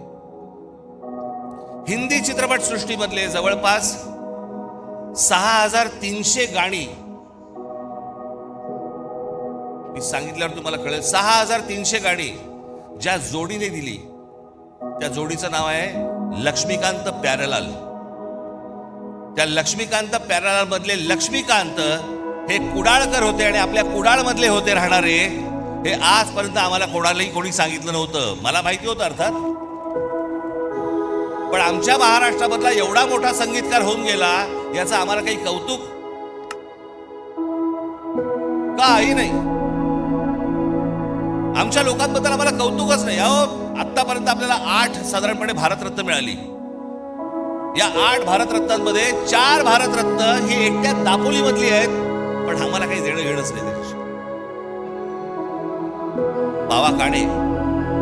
हिंदी चित्रपट सृष्टीमधले जवळपास 6300 गाणी, मी सांगितल्यावर तुम्हाला कळेल, 6300 गाणी ज्या जोडीने दिली त्या जोडीचं नाव आहे लक्ष्मीकांत प्यारेलाल. त्या लक्ष्मीकांत प्यारेलाल मधले लक्ष्मीकांत हे कुडाळकर होते आणि आपल्या कुडाळ मधले होते राहणारे. हे आजपर्यंत आम्हाला कोणालाही कोणी सांगितलं नव्हतं. मला माहिती होतं अर्थात, पण आमच्या महाराष्ट्रामधला एवढा मोठा संगीतकार होऊन गेला याचं आम्हाला काही कौतुक काही नाही. आमच्या लोकांबद्दल आम्हाला कौतुकच नाही. अहो, आतापर्यंत आपल्याला 8 साधारणपणे भारतरत्न मिळाली. या 8 भारतरत्नांमध्ये 4 भारतरत्न ही एकट्या दापोली मधली आहेत, पण आम्हाला काही देणं घेणंच नाही त्याच्याशी. बावा काणे,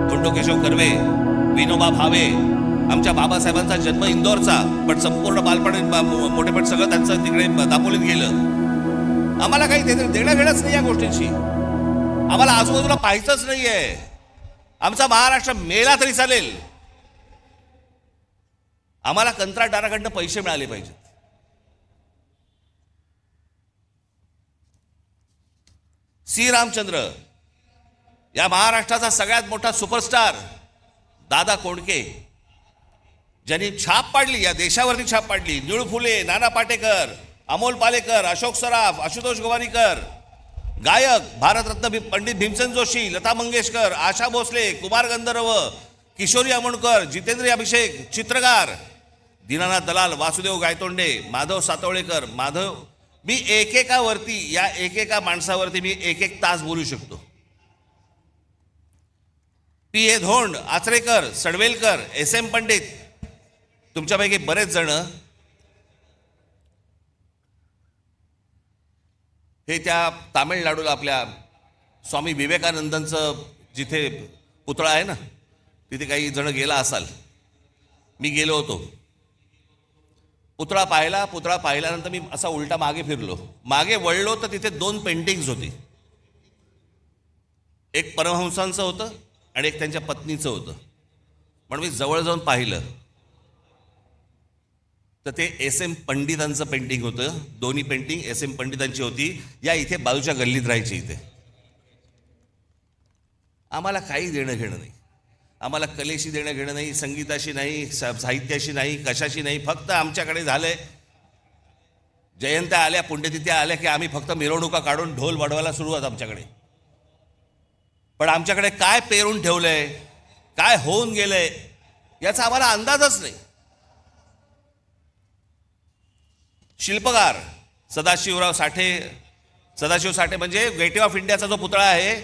धोंडो केशव कर्वे, विनोबा भावे, आमच्या बाबासाहेबांचा जन्म इंदोरचा, पण संपूर्ण बालपण मोठेपण सगळं त्यांचं तिकडे दापोलीत गेलं. आम्हाला काही देणं घेणंच नाही या गोष्टींची. आम्हाला आजूबाजूला पाहायचंच नाहीये. आमचा महाराष्ट्र मेला तरी चालेल. आम्हाला कंत्राटदाराकडनं पैसे मिळाले पाहिजेत. सी रामचंद्र, या महाराष्ट्राचा सगळ्यात मोठा सुपरस्टार दादा कोंडके, ज्यांनी छाप पाडली, या देशावरती छाप पाडली. निळू फुले, नाना पाटेकर, अमोल पालेकर, अशोक सराफ, आशुतोष गोवारीकर, गायक भारतरत्न पंडित भीमसेन जोशी, लता मंगेशकर, आशा भोसले, कुमार गंधर्व, किशोरी आमोणकर, जितेंद्र अभिषेक, चित्रकार दीनानाथ दलाल, वासुदेव गायतोंडे, माधव सातवळेकर. मी एकेकावरती, या एकेका माणसावरती मी एक तास बोलू शकतो. P.A. धोंड, आचरेकर, सडवेलकर, S.M. पंडित, तुमच्यापैकी बरेच जण हे त्या तामिळनाडूला आपल्या स्वामी विवेकानंदांचं जिथे पुतळा आहे ना, तिथे काही जण गेला असाल. मी गेलो होतो. पुतळा पाहिल्यानंतर मी असा उलटा मागे फिरलो. मागे वळलो तर तिथे 2 पेंटिंग्स होती. एक परमहंसांचं होतं आणि एक त्यांच्या पत्नीचं होतं. पण मी जवळ जाऊन पाहिलं तर ते S.M. पंडितांचं पेंटिंग होतं. दोन्ही पेंटिंग S.M. पंडितांची होती. या इथे बाजूच्या गल्लीत राहायची. इथे आम्हाला काही देणं घेणं नाही. आम्हाला कलेशी देणं घेणं नाही, संगीताशी नाही, साहित्याशी नाही, कशाशी नाही. फक्त आमच्याकडे झालंय जयंत्या आल्या, पुण्यतिथ्या आल्या की आम्ही फक्त मिरवणुका काढून ढोल वाढवायला सुरुवात आमच्याकडे. पण आमच्याकडे काय पेरून ठेवलंय, काय होऊन गेलंय याचा आम्हाला अंदाजच नाही. शिल्पकार सदाशिव साठे म्हणजे गेटवे ऑफ इंडियाचा जो पुतळा आहे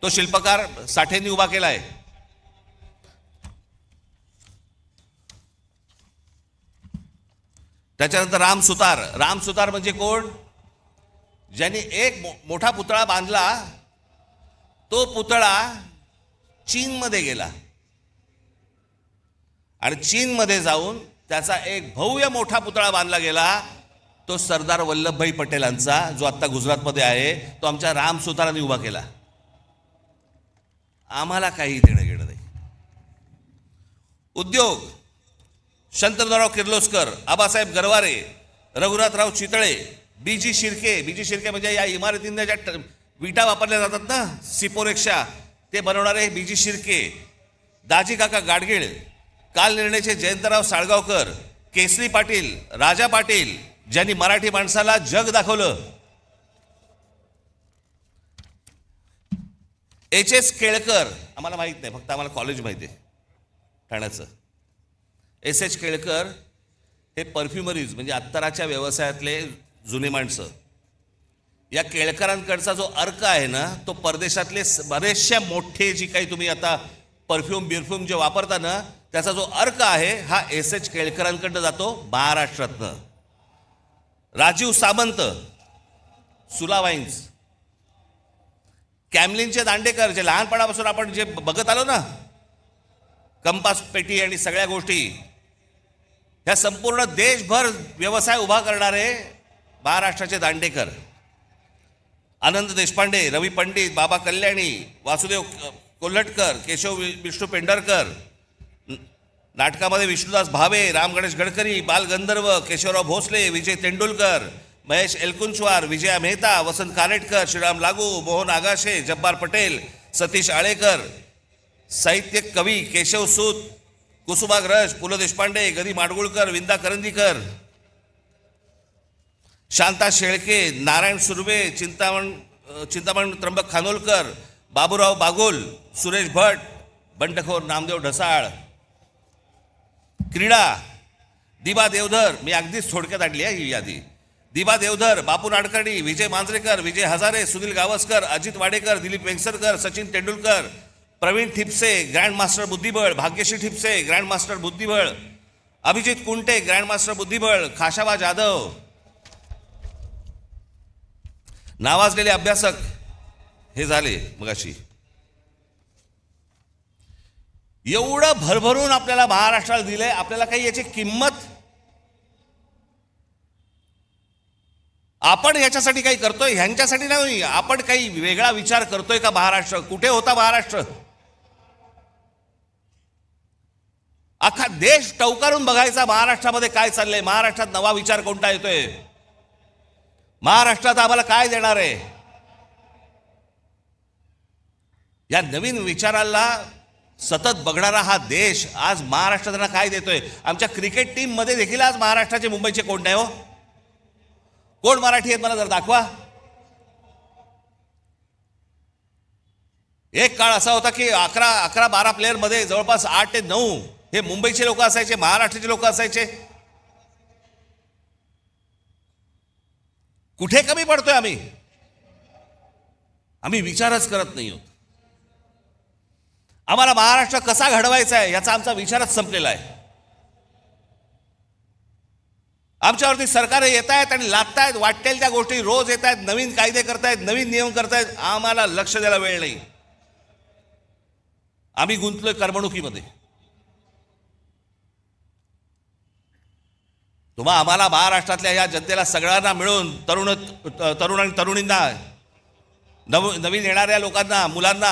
तो शिल्पकार साठेंनी उभा केला आहे. त्याच्यानंतर राम सुतार म्हणजे कोण? ज्यांनी एक मोठा पुतळा बांधला. तो पुतळा चीनमध्ये गेला आणि चीनमध्ये जाऊन त्याचा एक भव्य मोठा पुतळा बांधला गेला. तो सरदार वल्लभभाई पटेलांचा, जो आता गुजरातमध्ये आहे, तो आमच्या राम सुतारांनी उभा केला. आम्हाला काही देणं घेणं नाही. उद्योग शंतनुराव किर्लोस्कर, आबासाहेब गरवारे, रघुनाथराव चितळे, बीजी शिर्के म्हणजे या इमारतींना ज्या विटा वापरल्या जातात ना, सिपोरेक्षा, ते बनवणारे बीजी शिर्के, दाजी काका गाडगीळ, काल निर्णयचे जयंतराव साळगावकर, केसरी पाटील, राजा पाटील, ज्यांनी मराठी माणसाला जग दाखवलं. H.S. केळकर, आम्हाला माहित नाही, फक्त आम्हाला कॉलेज माहिती आहे ठाण्याचं. S.H. केळकर हे परफ्युमरीज म्हणजे अत्तराच्या व्यवसायातले जुने माणसं. या केळकरांकडचा जो अर्क आहे ना, तो परदेशातले बरेचशा मोठे जी काही तुम्ही आता परफ्यूम जे वापरता ना, त्याचा जो अर्क आहे हा S.H. केळकरांकडनं जातो महाराष्ट्रातनं. राजीव सामंत, सुला वाईन्स, कॅमलिनचे दांडेकर, जे लहानपणापासून आपण जे बघत आलो ना, कंपास पेटी आणि सगळ्या गोष्टी, ह्या संपूर्ण देशभर व्यवसाय उभा करणारे महाराष्ट्राचे दांडेकर, आनंद देशपांडे, रवी पंडित, बाबा कल्याणी, वासुदेव कोल्हटकर, केशव विष्णू पेंढरकर, नाटकामध्ये विष्णुदास भावे, राम गणेश गडकरी, बाल गंधर्व, केशवराव भोसले, विजय तेंडुलकर, महेश एलकुंचवार, विजया मेहता, वसंत कानेटकर, श्रीराम लागू, मोहन आगाशे, जब्बार पटेल, सतीश आळेकर, साहित्य कवी केशव सूत, कुसुमाग्रज, पु ल देशपांडे, गदी माडगुळकर, विंदा करंदीकर, शांता शेळके, नारायण सुर्वे, चिंतामण त्र्यंबक खानोलकर, बाबूराव बागुल, सुरेश भट, बंडखोर नामदेव ढसाळ. क्रीडा दिबा देवधर, मी अगदीच थोडक्यात आणली आहे ही यादी. दिबा देवधर, बापू नाडकर्णी, विजय मांजरेकर, विजय हजारे, सुनील गावस्कर, अजित वाडेकर, दिलीप वेंगसरकर, सचिन तेंडुलकर, प्रवीण ठिपसे, ग्रँड मास्टर बुद्धिबळ, भाग्यश्री ठिपसे, ग्रँड मास्टर बुद्धिबळ, अभिजित कुंटे, ग्रँड मास्टर बुद्धिबळ, खाशाबा जाधव, नावाजलेले अभ्यासक हे झाले मगाशी. एवढं भरभरून आपल्याला महाराष्ट्राला दिलंय, आपल्याला काही याची किंमत, आपण याच्यासाठी काही करतोय, ह्यांच्यासाठी नाही, आपण काही वेगळा विचार करतोय का? महाराष्ट्र कुठे होता? महाराष्ट्र अख्खा देश टवकारून बघायचा महाराष्ट्रामध्ये काय चाललंय, महाराष्ट्रात नवा विचार कोणता येतोय, महाराष्ट्रात आम्हाला काय देणार आहे. या नवीन विचाराला सतत बघणारा हा देश आज महाराष्ट्राला काय देतोय. आमच्या क्रिकेट टीम मध्ये देखील आज महाराष्ट्राचे, मुंबईचे कोण नाही हो? कोण मराठी आहेत मला जर दाखवा. एक काळ असा होता की 11-12 प्लेयर मध्ये जवळपास 8 ते 9 हे मुंबईचे लोक असायचे, महाराष्ट्राचे लोक असायचे. कुठे कमी पडतोय आम्ही? आम्ही विचारच करत नाही आहोत. आम्हाला महाराष्ट्र कसा घडवायचा आहे याचा आमचा विचारच संपलेला आहे. आमच्यावरती सरकार येत आहेत आणि लादतायत, वाटेल त्या गोष्टी रोज येत आहेत, नवीन कायदे करतायत, नवीन नियम करतायत. आम्हाला लक्ष द्यायला वेळ नाही. आम्ही गुंतलोय करमणुकीमध्ये. आम्हाला महाराष्ट्रातल्या या जनतेला सगळ्यांना मिळून, तरुण आणि तरुणींना, नवीन येणाऱ्या लोकांना, मुलांना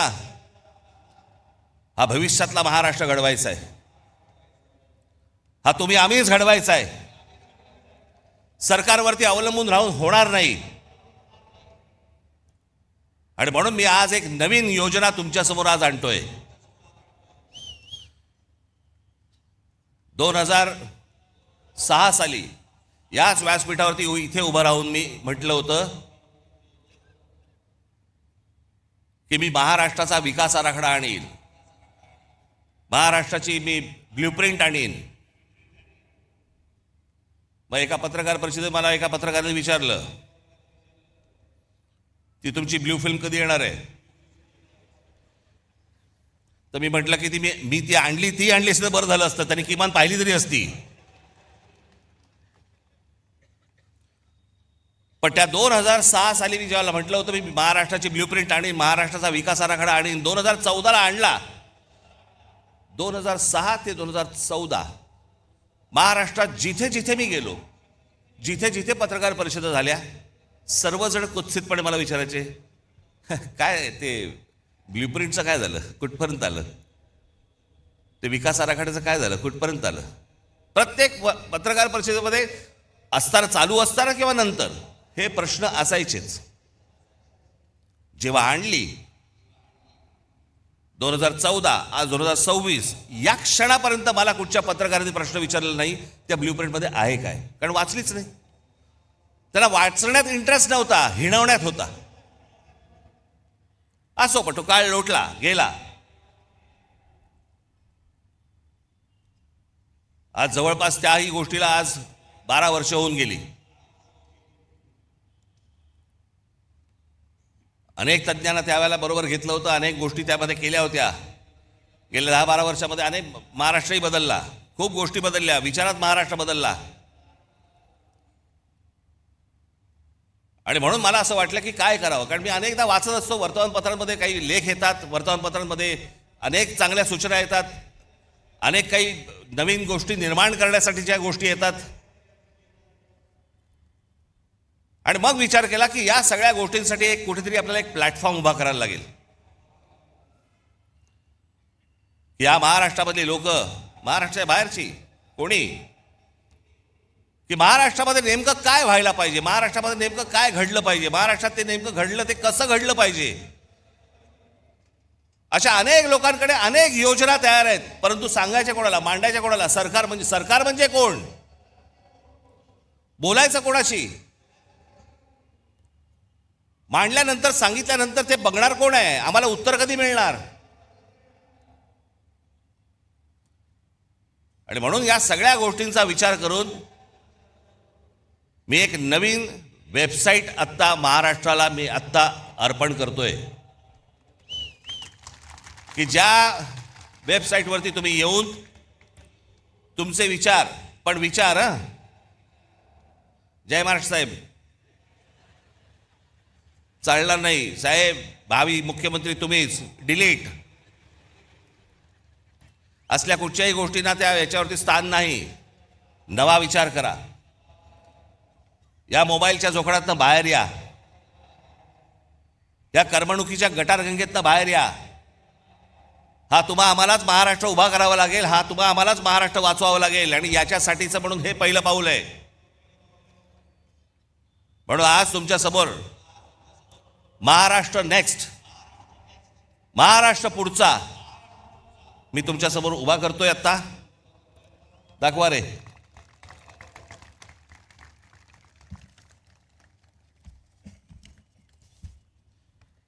हा भविष्यातला महाराष्ट्र घडवायचा आहे. हा तुम्ही आम्हीच घडवायचा आहे. सरकारवरती अवलंबून राहून होणार नाही. आणि म्हणून मी आज एक नवीन योजना तुमच्या समोर आज आणतोय. 2006 साली याच व्यासपीठावरती इथे उभं राहून मी म्हटलं होतं की मी महाराष्ट्राचा विकास आराखडा आणीन, महाराष्ट्राची मी ब्ल्यूप्रिंट आणीन. मग एका पत्रकार परिषदेत मला एका पत्रकाराने विचारलं ती तुमची ब्ल्यू फिल्म कधी येणार आहे? तर मी म्हटलं की मी ती आणली असतं बरं झालं असतं, त्यांनी किमान पाहिली तरी असती. पण त्या 2006 साली मी जेव्हा म्हटलं होतं मी महाराष्ट्राची ब्ल्यूप्रिंट आणीन, महाराष्ट्राचा विकास आराखडा आणीन, 2014ला आणला. 2006 ते 2014 महाराष्ट्रात जिथे जिथे मी गेलो, जिथे जिथे पत्रकार परिषदा झाल्या, सर्वजण कुत्सितपणे मला विचारायचे काय ते ब्ल्यूप्रिंटचं काय झालं, कुठपर्यंत आलं, ते विकास आराखड्याचं काय झालं, कुठपर्यंत आलं. प्रत्येक पत्रकार परिषदेमध्ये असताना, चालू असताना किंवा नंतर हे प्रश्न असायचेच. जेव्हा आणली 2014, आज 2026, या क्षणापर्यंत मला कुठच्या पत्रकारांनी प्रश्न विचारलेला नाही त्या ब्ल्यूप्रिंटमध्ये आहे काय, कारण वाचलीच नाही. त्याला वाचण्यात इंटरेस्ट नव्हता, हिणवण्यात होता. असो, पण तो काळ लोटला गेला. आज जवळपास त्याही गोष्टीला आज 12 वर्ष होऊन गेली. अनेक तज्ज्ञांना त्यावेळेला बरोबर घेतलं होतं, अनेक गोष्टी त्यामध्ये केल्या होत्या. गेल्या 10-12 वर्षामध्ये अनेक, महाराष्ट्रही बदलला, खूप गोष्टी बदलल्या, विचारात महाराष्ट्र बदलला. आणि म्हणून मला असं वाटलं की काय करावं, कारण मी अनेकदा वाचत असतो वर्तमानपत्रांमध्ये, काही लेख येतात वर्तमानपत्रांमध्ये, अनेक चांगल्या सूचना येतात. अनेक काही नवीन गोष्टी निर्माण करण्यासाठी ज्या गोष्टी येतात, आणि मग विचार केला की या सगळ्या गोष्टींसाठी एक कुठेतरी आपल्याला एक प्लॅटफॉर्म उभा करायला लागेल. या महाराष्ट्रामधली लोक, महाराष्ट्राच्या बाहेरची कोणी, की महाराष्ट्रामध्ये नेमकं काय व्हायला पाहिजे, महाराष्ट्रामध्ये नेमकं काय घडलं पाहिजे, महाराष्ट्रात ते नेमकं घडलं ते कसं घडलं पाहिजे, अशा अनेक लोकांकडे अनेक योजना तयार आहेत. परंतु सांगायच्या कोणाला, मांडायच्या कोणाला? सरकार म्हणजे कोण? बोलायचं कोणाशी? मांडल्यानंतर, सांगितल्यानंतर ते बघणार कोण आहे? आम्हाला उत्तर कधी मिळणार? आणि म्हणून या सगळ्या गोष्टींचा विचार करून मी एक नवीन वेबसाईट आत्ता महाराष्ट्राला मी आत्ता अर्पण करतोय, की ज्या वेबसाईटवरती तुम्ही येऊन तुमचे विचार, पण विचार जय महाराष्ट्र साहेब, चालणार नाही साहेब, भावी मुख्यमंत्री तुम्हीच, डिलीट, असल्या कुठच्याही गोष्टींना त्या याच्यावरती स्थान नाही. नवा विचार करा. या मोबाईलच्या जोखडातनं बाहेर या, या करमणुकीच्या गटारगंगेतनं बाहेर या. हा तुम्हा आम्हालाच महाराष्ट्र उभा करावा लागेल, हा तुम्हा आम्हालाच महाराष्ट्र वाचवावं लागेल, आणि याच्यासाठीचं म्हणून हे पहिलं पाऊल आहे. म्हणून आज तुमच्या समोर महाराष्ट्र नेक्स्ट, महाराष्ट्र पुढचा मी तुमच्या समोर उभा करतोय. आता दाखवा रे.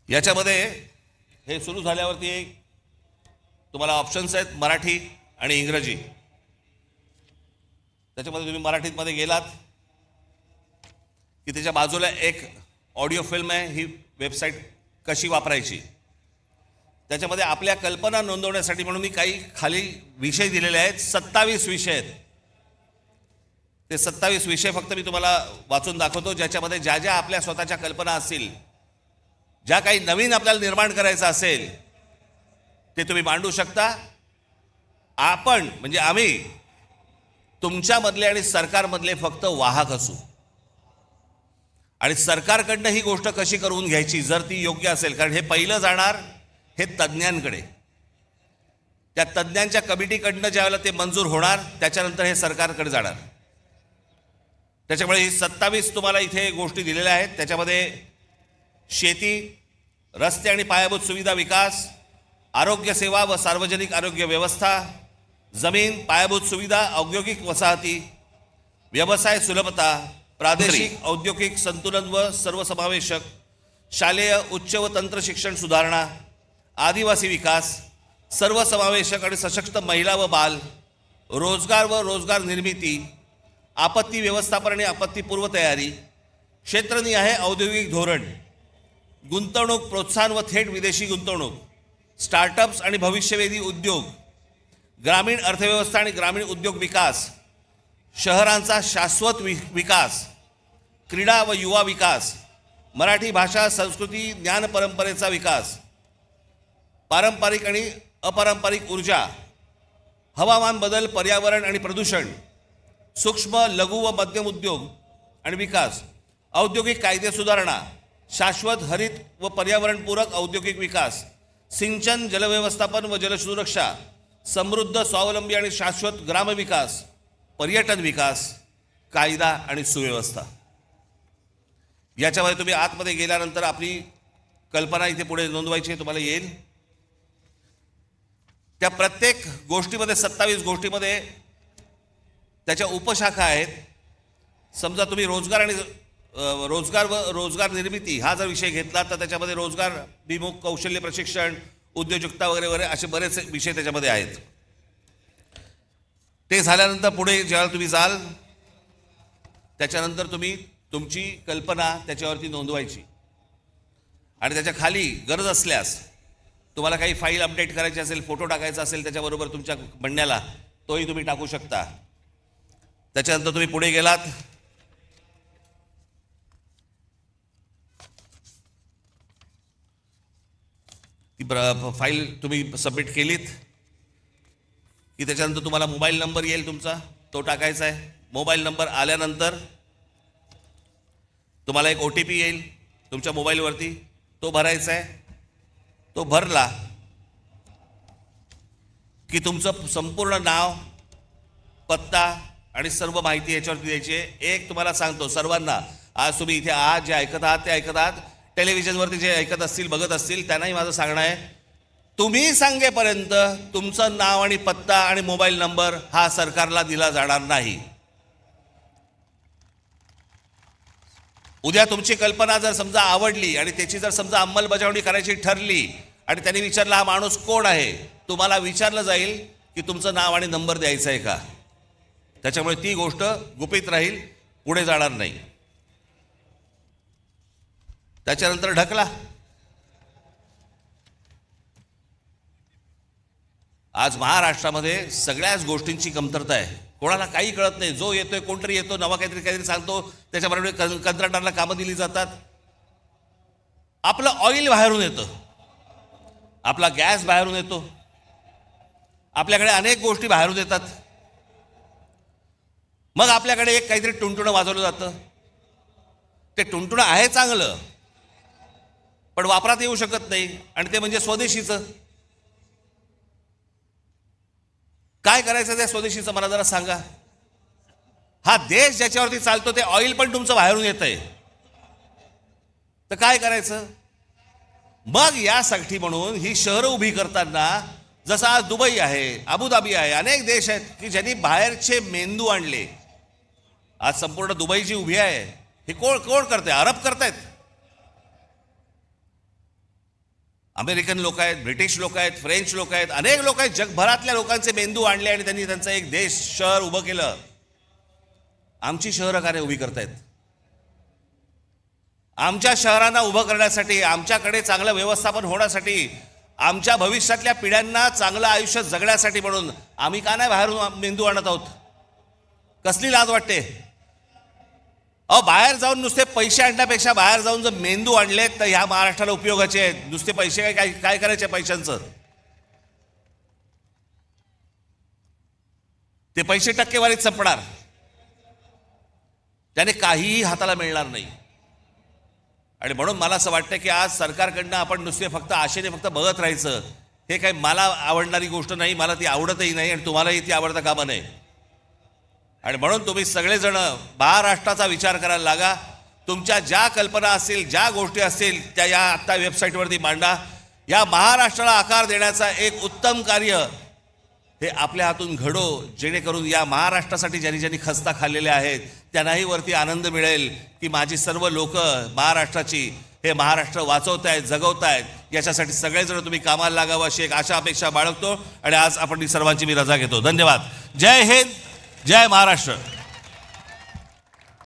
याच्यामध्ये हे सुरू झाल्यावरती तुम्हाला ऑप्शन्स आहेत, मराठी आणि इंग्रजी. त्याच्यामध्ये तुम्ही मराठीमध्ये गेलात की त्याच्या बाजूला एक ऑडिओ फिल्म आहे, ही वेबसाईट कशी वापरायची. त्याच्यामध्ये आपल्या कल्पना नोंदवण्यासाठी म्हणून मी काही खाली विषय दिलेले आहेत, 27 विषय आहेत. ते 27 विषय फक्त मी तुम्हाला वाचून दाखवतो, ज्याच्यामध्ये ज्या ज्या आपल्या स्वतःच्या कल्पना असतील, ज्या काही नवीन आपल्याला निर्माण करायचं असेल, ते तुम्ही मांडू शकता. आपण म्हणजे आम्ही तुमच्यामधले आणि सरकारमधले फक्त वाहक असू, आणि सरकारकडनं ही गोष्ट कशी करून घ्यायची जर ती योग्य असेल, कारण हे पहिलं जाणार हे तज्ज्ञांकडे, त्या तज्ज्ञांच्या कमिटीकडनं ज्यावेळेला ते मंजूर होणार त्याच्यानंतर हे सरकारकडे जाणार. त्याच्यामुळे ही 27 तुम्हाला इथे गोष्टी दिलेल्या आहेत. त्याच्यामध्ये शेती, रस्ते आणि पायाभूत सुविधा विकास, आरोग्य सेवा व सार्वजनिक आरोग्य व्यवस्था, जमीन, पायाभूत सुविधा, औद्योगिक वसाहती, व्यवसाय सुलभता, प्रादेशिक औद्योगिक संतुलन व सर्वसमावेशक, शालेय उच्च व तंत्र शिक्षण सुधारणा, आदिवासी विकास, सर्वसमावेशक आणि सशक्त महिला व बाल, रोजगार व रोजगार निर्मिती, आपत्ती व्यवस्थापन आणि आपत्तीपूर्व तयारी, क्षेत्रनिहाय औद्योगिक धोरण, गुंतवणूक प्रोत्साहन व थेट विदेशी गुंतवणूक, स्टार्टअप्स आणि भविष्यवेधी उद्योग, ग्रामीण अर्थव्यवस्था आणि ग्रामीण उद्योग विकास, शहरांचा शाश्वत विकास, क्रीडा व युवा विकास, मराठी भाषा संस्कृती ज्ञान परंपरेचा विकास, पारंपरिक आणि अपारंपरिक ऊर्जा, हवामान बदल, पर्यावरण आणि प्रदूषण, सूक्ष्म लघु व मध्यम उद्योग आणि विकास, औद्योगिक कायदे सुधारणा, शाश्वत हरित व पर्यावरणपूरक औद्योगिक विकास, सिंचन, जलव्यवस्थापन व जलसुरक्षा, समृद्ध, स्वावलंबी आणि शाश्वत ग्रामविकास, पर्यटन विकास, कायदा आणि सुव्यवस्था. याच्यामध्ये तुम्ही आतमध्ये गेल्यानंतर आपली कल्पना इथे पुढे नोंदवायची तुम्हाला येईल. त्या प्रत्येक गोष्टीमध्ये 27 गोष्टीमध्ये त्याच्या उपशाखा आहेत. समजा तुम्ही रोजगार आणि रोजगार व रोजगार निर्मिती हा जर विषय घेतला तर त्याच्यामध्ये रोजगार विमुख, कौशल्य प्रशिक्षण, उद्योजकता वगैरे वगैरे असे बरेच विषय त्याच्यामध्ये आहेत. ते झाल्यानंतर पुढे जेव्हा तुम्ही जाल त्याच्यानंतर तुम्ही तुमची कल्पना त्याच्यावरती नोंदवायची, आणि त्याच्या खाली गरज असल्यास तुम्हाला काही फाईल अपडेट करायची असेल, फोटो टाकायचा असेल त्याच्याबरोबर तुमच्या म्हणण्याला, तोही तुम्ही टाकू शकता. त्याच्यानंतर तुम्ही पुढे गेलात ती फाईल तुम्ही सबमिट केलीत की त्याच्यानंतर तुम्हाला मोबाईल नंबर येईल तुमचा, तो टाकायचा आहे. मोबाईल नंबर आल्यानंतर तुम्हाला एक OTP येईल तुमच्या मोबाईलवरती, तो भरायचा आहे. तो भरला की तुमचं संपूर्ण नाव, पत्ता आणि सर्व माहिती याच्यावरती द्यायची आहे. एक तुम्हाला सांगतो सर्वांना, आज तुम्ही इथे आहात, जे ऐकत आहात ते ऐकत आहात, टेलिव्हिजनवरती जे ऐकत असतील बघत असतील त्यांनाही माझं सांगणं आहे, तुम्ही सांगेपर्यंत तुमचं नाव आणि पत्ता आणि मोबाईल नंबर हा सरकारला दिला जाणार नाही. उद्या तुमची कल्पना जर समजा आवडली आणि त्याची जर समजा अंमलबजावणी करायची ठरली आणि त्यांनी विचारलं हा माणूस कोण आहे, तुम्हाला विचारलं जाईल की तुमचं नाव आणि नंबर द्यायचं आहे का. त्याच्यामुळे ती गोष्ट गुपित राहील, पुढे जाणार नाही. त्याच्यानंतर ढकला. आज महाराष्ट्रामध्ये सगळ्याच गोष्टींची कमतरता आहे. कोणाला काही कळत नाही. जो येतोय, कोणतरी येतो, नवा काहीतरी सांगतो, त्याच्याबरोबर कंत्राटदाराला कामं दिली जातात. आपलं ऑइल बाहेरून येतं, आपला गॅस बाहेरून येतो, आपल्याकडे अनेक गोष्टी बाहेरून येतात. मग आपल्याकडे एक काहीतरी टुणटुणं वाजवलं जातं. ते टुणटुणं आहे चांगलं, पण वापरात येऊ शकत नाही, आणि ते म्हणजे स्वदेशीचं. काय करायचं त्या स्वदेशीचं मला जरा सांगा. हा देश ज्याच्यावरती चालतो ते ऑइल पण तुमचं बाहेरून येतंय, तर काय करायचं. मग यासाठी म्हणून ही शहरं उभी करताना, जसं आज दुबई आहे, अबुधाबी आहे, अनेक देश आहेत की ज्यांनी बाहेरचे मेंदू आणले. आज संपूर्ण दुबई जी उभी आहे हे कोण करते? अरब करतायत, अमेरिकन लोक आहेत, ब्रिटिश लोक आहेत, फ्रेंच लोक आहेत, अनेक लोक आहेत. जगभरातल्या लोकांचे मेंदू आणले आणि त्यांनी त्यांचं एक देश, शहर उभं केलं. आमची शहरं कार्य उभी करतायत. आमच्या शहरांना उभं करण्यासाठी, आमच्याकडे चांगलं व्यवस्थापन होण्यासाठी, आमच्या भविष्यातल्या पिढ्यांना चांगलं आयुष्य जगण्यासाठी म्हणून आम्ही का नाही बाहेरून मेंदू आणत आहोत? कसली लाज वाटते. अहो, बाहेर जाऊन नुसते पैसे आणण्यापेक्षा बाहेर जाऊन जर मेंदू आणले तर ह्या महाराष्ट्राला उपयोगाचे आहेत. नुसते पैसे काय करायचे पैशांचं? ते पैसे टक्केवारीत संपणार, त्याने काहीही हाताला मिळणार नाही. आणि म्हणून मला असं वाटतं की आज सरकारकडनं आपण नुसते फक्त आशेने फक्त बघत राहायचं, हे काही मला आवडणारी गोष्ट नाही, मला ती आवडतही नाही आणि तुम्हालाही ती आवडता कामा नये. आणि म्हणून तुम्ही सगळेजण महाराष्ट्राचा विचार करायला लागा. तुमच्या ज्या कल्पना असतील, ज्या गोष्टी असतील त्या या आत्ता वेबसाईटवरती मांडा. या महाराष्ट्राला आकार देण्याचा एक उत्तम कार्य हे आपल्या हातून घडो, जेणेकरून या महाराष्ट्रासाठी ज्यांनी खस्ता खाल्लेल्या आहेत त्यांनाही वरती आनंद मिळेल की माझी सर्व लोक महाराष्ट्राची, हे महाराष्ट्र वाचवतायत, जगवतायत. याच्यासाठी सगळेजण तुम्ही कामाला लागावं अशी एक आशा अपेक्षा बाळगतो आणि आज आपण सर्वांची मी रजा घेतो. धन्यवाद. जय हिंद, जय महाराष्ट्र.